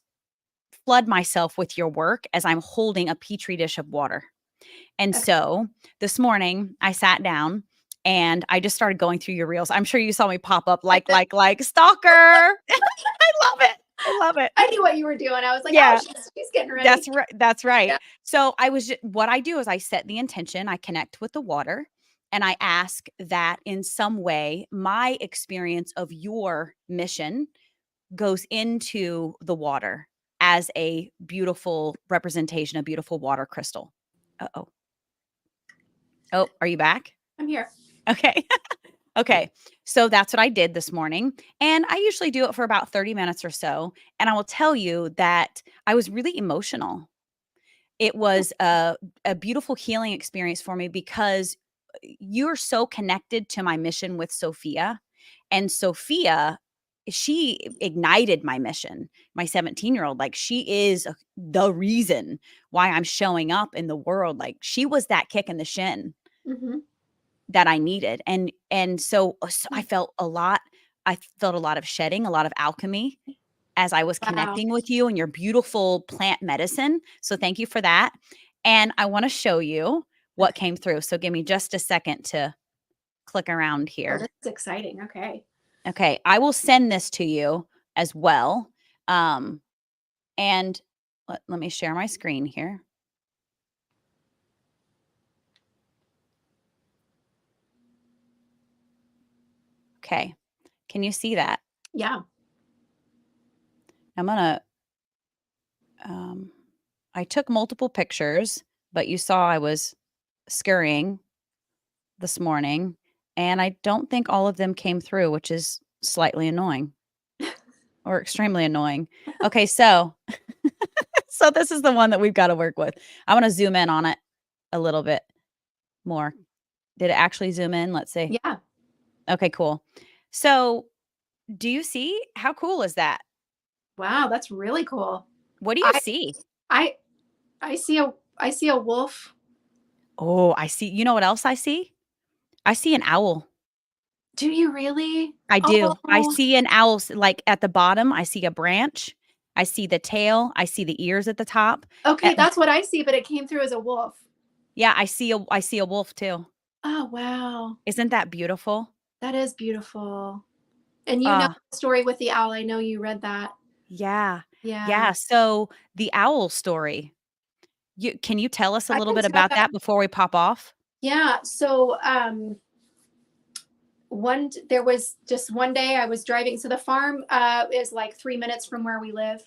flood myself with your work as I'm holding a petri dish of water. And Okay. so this morning I sat down and I just started going through your reels. I'm sure you saw me pop up I did. like stalker. I love it. I love it. I knew what you were doing. I was like, oh, Yeah, she's getting ready. that's right. That's right. Yeah. So what I do is I set the intention, I connect with the water, and I ask that in some way my experience of your mission goes into the water as a beautiful representation, a beautiful water crystal. Uh-oh. Oh, are you back? I'm here. Okay. Okay. So that's what I did this morning. And I usually do it for about 30 minutes or so. And I will tell you that I was really emotional. It was a beautiful healing experience for me, because you're so connected to my mission with Sophia. And Sophia, she ignited my mission, my 17-year-old. Like, she is the reason why I'm showing up in the world. Like, she was that kick in the shin Hmm. that I needed. So I felt a lot of shedding, a lot of alchemy as I was Wow. connecting with you and your beautiful plant medicine. So thank you for that. And I want to show you what Okay. came through. So give me just a second to click around Oh, here. this is exciting. Okay. Okay, I will send this to you as well. Um, and let me share my screen here. Okay, can you see that? Yeah. I'm gonna I took multiple pictures, but you saw I was scurrying this morning, and I don't think all of them came through, which is slightly annoying or extremely annoying. Okay, so so this is the one that we've got to work with. I want to zoom in on it a little bit more. Did it actually zoom in? Let's see. Yeah. Okay, cool. So, do you see, how cool is that? Wow, that's really cool. What do you I see? I I see a wolf. Oh, I see. You know what else I see? I see an owl. Do you really? I do. I Oh, see an owl, like, at the bottom, I see a branch. I see the tail. I see the ears at the top. okay, Uh, that's what I see, but it came through as a wolf. yeah, I see a wolf too. Oh, wow. Isn't that beautiful? That is beautiful. And you know Ah, the story with the owl. I know you read that. yeah. Yeah. Yeah, so the owl story, can you tell us a I little can bit tell about that. that before we pop off? Yeah. So, there was just one day I was driving. So the farm is like 3 minutes from where we live,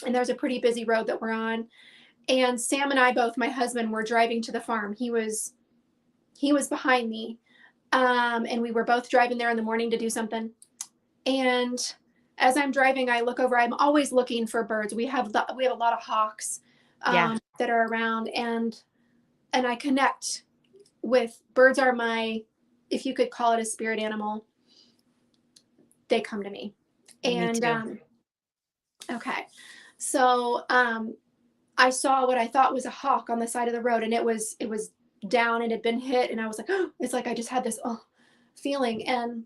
and there's a pretty busy road that we're on. And Sam and I both, my husband, were driving to the farm. He was behind me, and we were both driving there in the morning to do something. And as I'm driving, I look over. I'm always looking for birds. We have a lot of hawks Yeah, that are around, and I connect with birds. Are my, if you could call it a spirit animal, they come to me. me And too. okay, so I saw what I thought was a hawk on the side of the road, and it was down and had been hit, and I was like, oh, it's like I just had this feeling, and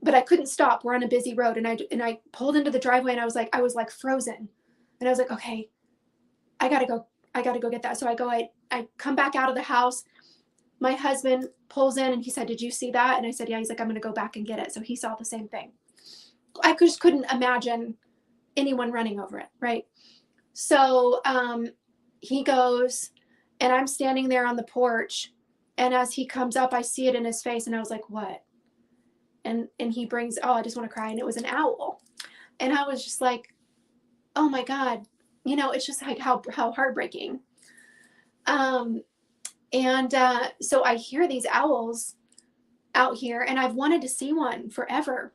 but I couldn't stop. We're on a busy road, and I pulled into the driveway, and I was like frozen, and I was like, okay, I gotta go. I got to go get that. So I come back out of the house. My husband pulls in and he said, did you see that? And I said, yeah. He's like, I'm going to go back and get it. So he saw the same thing. I just couldn't imagine anyone running over it. Right. So he goes, and I'm standing there on the porch. And as he comes up, I see it in his face. And I was like, what? And he brings, oh, I just want to cry. And it was an owl. And I was just like, oh my God, it's just like how heartbreaking. So I hear these owls out here, and I've wanted to see one forever.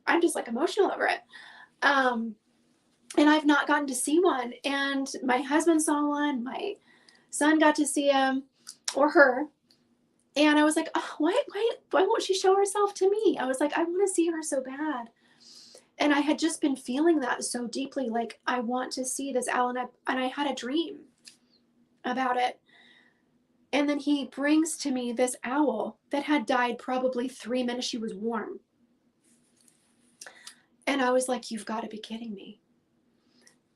I'm just like emotional over it. And I've not gotten to see one. And my husband saw one. My son got to see him or her. And I was like, oh, why won't she show herself to me? I was like, I want to see her so bad. And I had just been feeling that so deeply, like I want to see this owl. And I had a dream about it. And then he brings to me this owl that had died probably 3 minutes. She was warm. And I was like, you've got to be kidding me.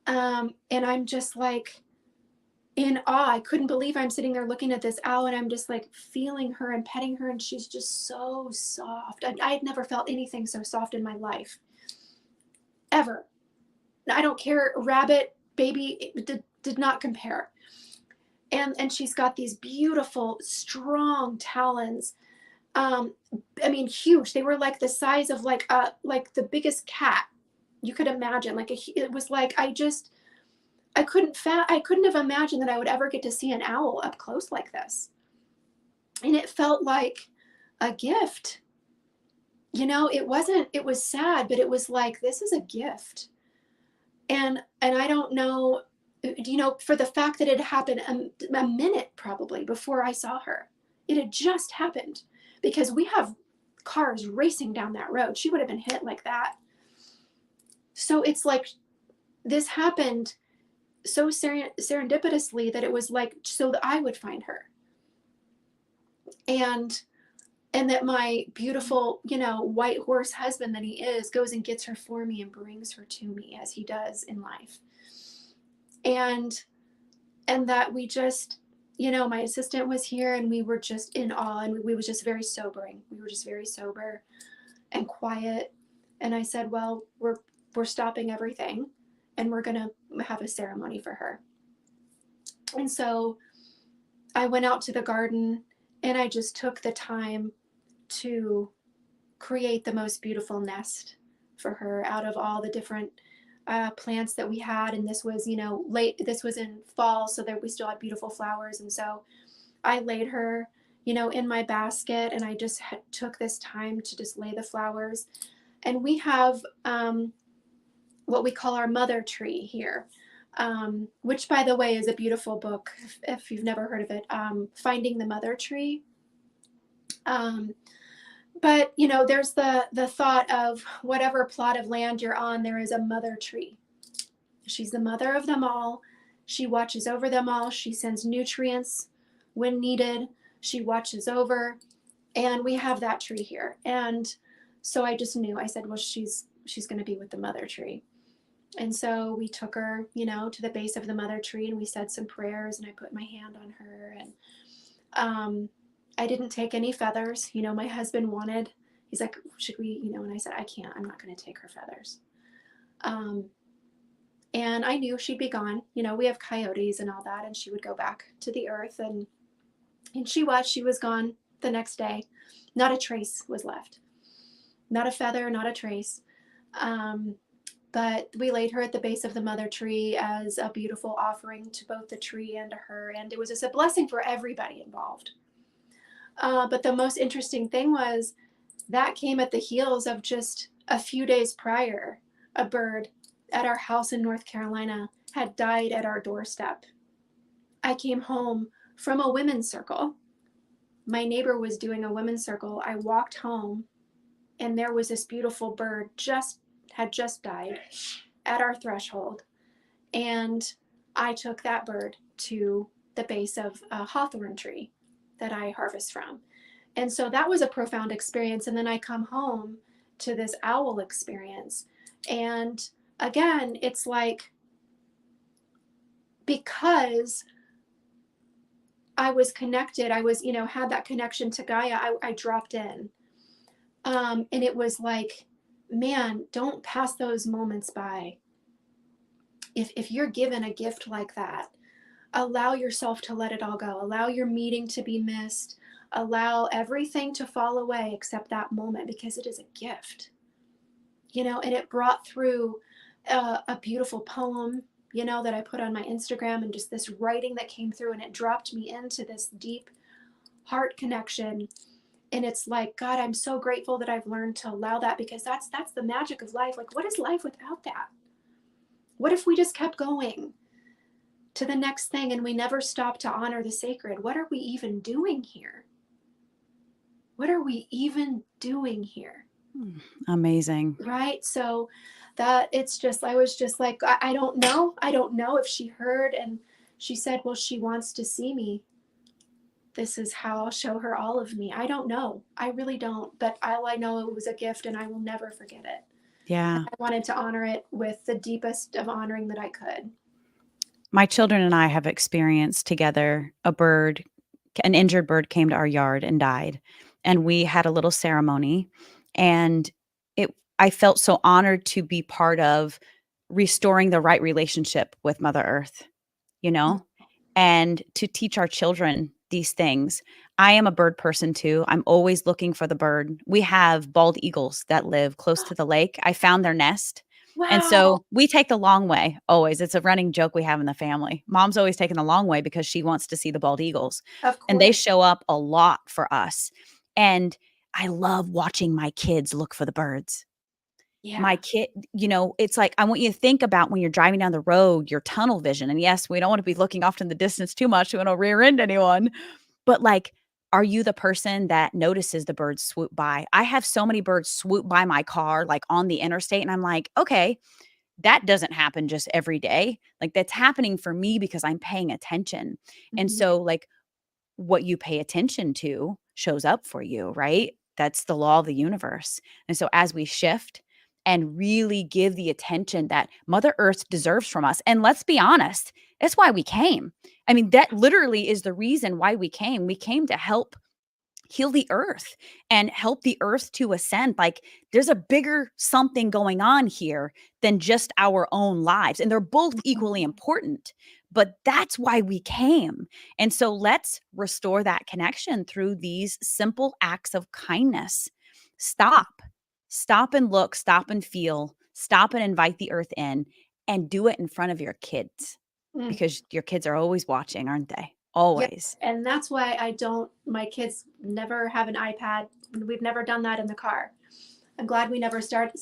And I'm just like in awe. I couldn't believe I'm sitting there looking at this owl, and I'm just like feeling her and petting her. And she's just so soft. I had never felt anything so soft in my life. Ever. I don't care. Rabbit, baby, it did not compare. And she's got these beautiful, strong talons. Huge. They were like the size of like the biggest cat you could imagine. It was like I couldn't have imagined that I would ever get to see an owl up close like this. And it felt like a gift. It was sad, but it was like, this is a gift. And I don't know, for the fact that it happened a minute probably before I saw her. It had just happened because we have cars racing down that road. She would have been hit like that. So it's like this happened so serendipitously that it was like so that I would find her. And that my beautiful, white horse husband that he is goes and gets her for me and brings her to me as he does in life. And that we just, my assistant was here and we were just in awe, and we was just very sobering. We were just very sober and quiet. And I said, well, we're stopping everything and we're going to have a ceremony for her. And so I went out to the garden and I just took the time to create the most beautiful nest for her out of all the different plants that we had. And this was, this was in fall, so that we still had beautiful flowers. And so I laid her, in my basket, and I just took this time to just lay the flowers. And we have what we call our mother tree here, which, by the way, is a beautiful book if you've never heard of it, Finding the Mother Tree. But, there's the thought of whatever plot of land you're on, there is a mother tree. She's the mother of them all. She watches over them all. She sends nutrients when needed. She watches over. And we have that tree here. And so I just knew. I said, well, she's going to be with the mother tree. And so we took her, to the base of the mother tree, and we said some prayers, and I put my hand on her. And I didn't take any feathers. My husband wanted, he's like, should we, and I said, I can't, I'm not going to take her feathers. And I knew she'd be gone. We have coyotes and all that, and she would go back to the earth. And she was gone the next day. Not a trace was left. Not a feather, not a trace. But we laid her at the base of the mother tree as a beautiful offering to both the tree and to her. And it was just a blessing for everybody involved. But the most interesting thing was that came at the heels of just a few days prior, a bird at our house in North Carolina had died at our doorstep. I came home from a women's circle. My neighbor was doing a women's circle. I walked home, and there was this beautiful bird had just died at our threshold. And I took that bird to the base of a hawthorn tree that I harvest from. And so that was a profound experience. And then I come home to this owl experience. And again, it's like because I was connected, I was, had that connection to Gaia, I dropped in. And it was like, man, don't pass those moments by. If you're given a gift like that, allow yourself to let it all go. Allow your meeting to be missed. Allow everything to fall away except that moment, because it is a gift, and it brought through a beautiful poem, that I put on my Instagram, and just this writing that came through, and it dropped me into this deep heart connection. And it's like, God, I'm so grateful that I've learned to allow that, because that's the magic of life. Like, what is life without that? What if we just kept going to the next thing and we never stopped to honor the sacred? What are we even doing here? What are we even doing here? Amazing. Right? So that it's just, I was just like, I don't know. I don't know if she heard. And she said, well, she wants to see me. This is how I'll show her all of me. I don't know. I really don't. But all I know, it was a gift, and I will never forget it. Yeah. And I wanted to honor it with the deepest of honoring that I could. My children and I have experienced together an injured bird came to our yard and died. And we had a little ceremony, and I felt so honored to be part of restoring the right relationship with Mother Earth, you know, and to teach our children these things. I am a bird person too. I'm always looking for the bird. We have bald eagles that live close to the lake. I found their nest. And Wow. so we take the long way always. It's a running joke we have in the family. Mom's always taking the long way because she wants to see the bald eagles. Of And they course. show up a lot for us. And I love watching my kids look for the birds. My Yeah. kid, it's like, I want you to think about when you're driving down the road, your tunnel vision. And yes, we don't want to be looking off in the distance too much. We want to rear end anyone. But like, are you the person that notices the birds swoop by? I have so many birds swoop by my car, like on the interstate. And I'm like, okay, that doesn't happen just every day. Like, that's happening for me because I'm paying attention. And Mm-hmm. so, like, what you pay attention to shows up for you, right? That's the law of the universe. And so as we shift and really give the attention that Mother Earth deserves from us, and let's be honest, that's why we came. I mean, that literally is the reason why we came. We came to help heal the earth and help the earth to ascend. Like, there's a bigger something going on here than just our own lives. And they're both equally important, but that's why we came. And so let's restore that connection through these simple acts of kindness. Stop, stop and look, stop and feel, stop and invite the earth in, and do it in front of your kids, Mm. because your kids are always watching, aren't they? Yeah. Always. And that's why my kids never have an iPad. We've never done that in the car. I'm glad we never started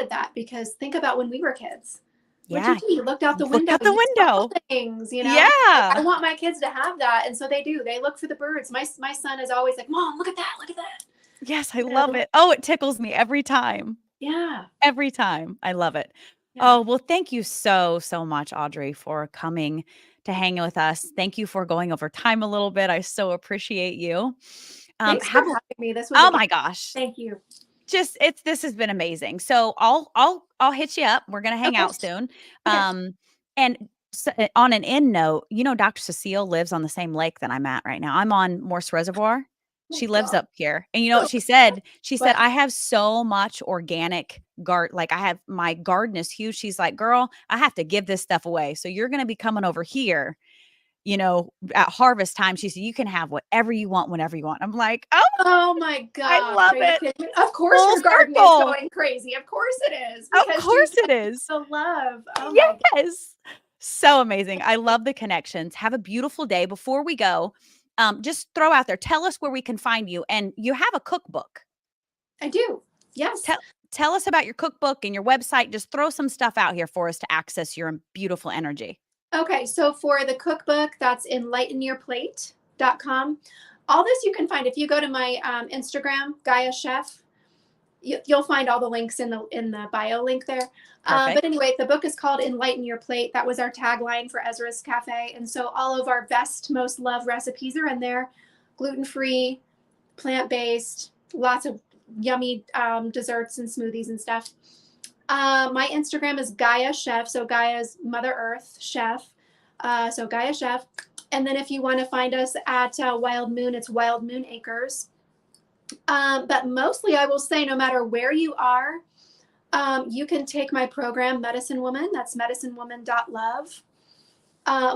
that, because think about when we were kids. What'd you Yeah. do? You looked out the Look window, out the you saw window. things. I Yeah. want my kids to have that. And so they do. They look for the birds. My son is always like, Mom, look at that. Look at that. Yes, I You love know? it. Oh, it tickles me every time. Yeah. Every time. I love it. Yeah. Oh, well, thank you so, so much, Audrey, for coming to hang with us. Thank you for going over time a little bit. I so appreciate you. Thanks for Have a having me. This was a Oh blast. my gosh. Thank you. Just this has been amazing. So I'll hit you up. We're gonna hang Okay. out soon. Okay. And on an end note, Dr. Cecile lives on the same lake that I'm at right now. I'm on Morse Reservoir. Oh She lives God. up here. And you know what she said? She said, What? I have so much organic like I have, my garden is huge. She's like, girl, I have to give this stuff away. So you're gonna be coming over here, at harvest time. She said, you can have whatever you want whenever you want. I'm like, oh, Oh my I gosh. love Are you it. kidding me? Of course Full her garden is circle. going crazy. Of course it is. Of Because she's course it is. so love. Oh my God. Yes. So amazing. I love the connections. Have a beautiful day. Before we go, just throw out there, tell us where we can find you. And you have a cookbook. I do. Yes. Tell us about your cookbook and your website. Just throw some stuff out here for us to access your beautiful energy. Okay. So for the cookbook, that's enlightenyourplate.com. All this you can find if you go to my Instagram, gaiachef. You'll find all the links in the bio link there. But Perfect. anyway, the book is called Enlighten Your Plate. That was our tagline for Ezra's Cafe. And so all of our best, most loved recipes are in there. Gluten-free, plant-based, lots of yummy desserts and smoothies and stuff. My Instagram is Gaia Chef. So Gaia's Mother Earth Chef. So gaiachef. And then if you want to find us at Wild Moon, it's Wild Moon Acres. But mostly, I will say, no matter where you are, you can take my program, Medicine Woman. That's medicinewoman.love.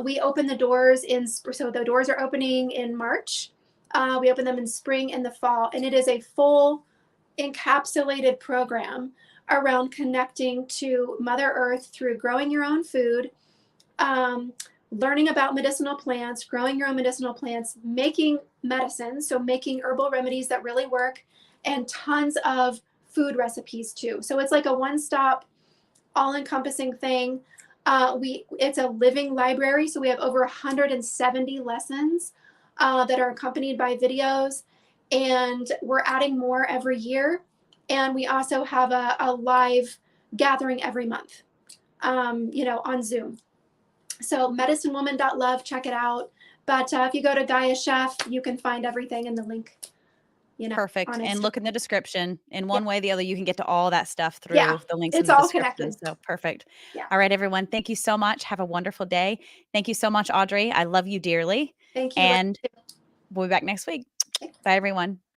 We open the doors so the doors are opening in March. We open them in spring and the fall, and it is a full encapsulated program around connecting to Mother Earth through growing your own food, learning about medicinal plants, growing your own medicinal plants, making medicine, so making herbal remedies that really work, and tons of food recipes too. So it's like a one-stop, all-encompassing thing. It's a living library, so we have over 170 lessons that are accompanied by videos, and we're adding more every year. And we also have a live gathering every month, on Zoom. So medicinewoman.love, check it out. But if you go to gaiachef, you can find everything in the link, Perfect. on And Instagram. look in the description. In Yeah. one way or the other, you can get to all that stuff Yeah. through the links in It's the all description. connected. So perfect. Yeah. All right, everyone. Thank you so much. Have a wonderful day. Thank you so much, Audrey. I love you dearly. Thank you. And we'll be back next week. Bye, everyone.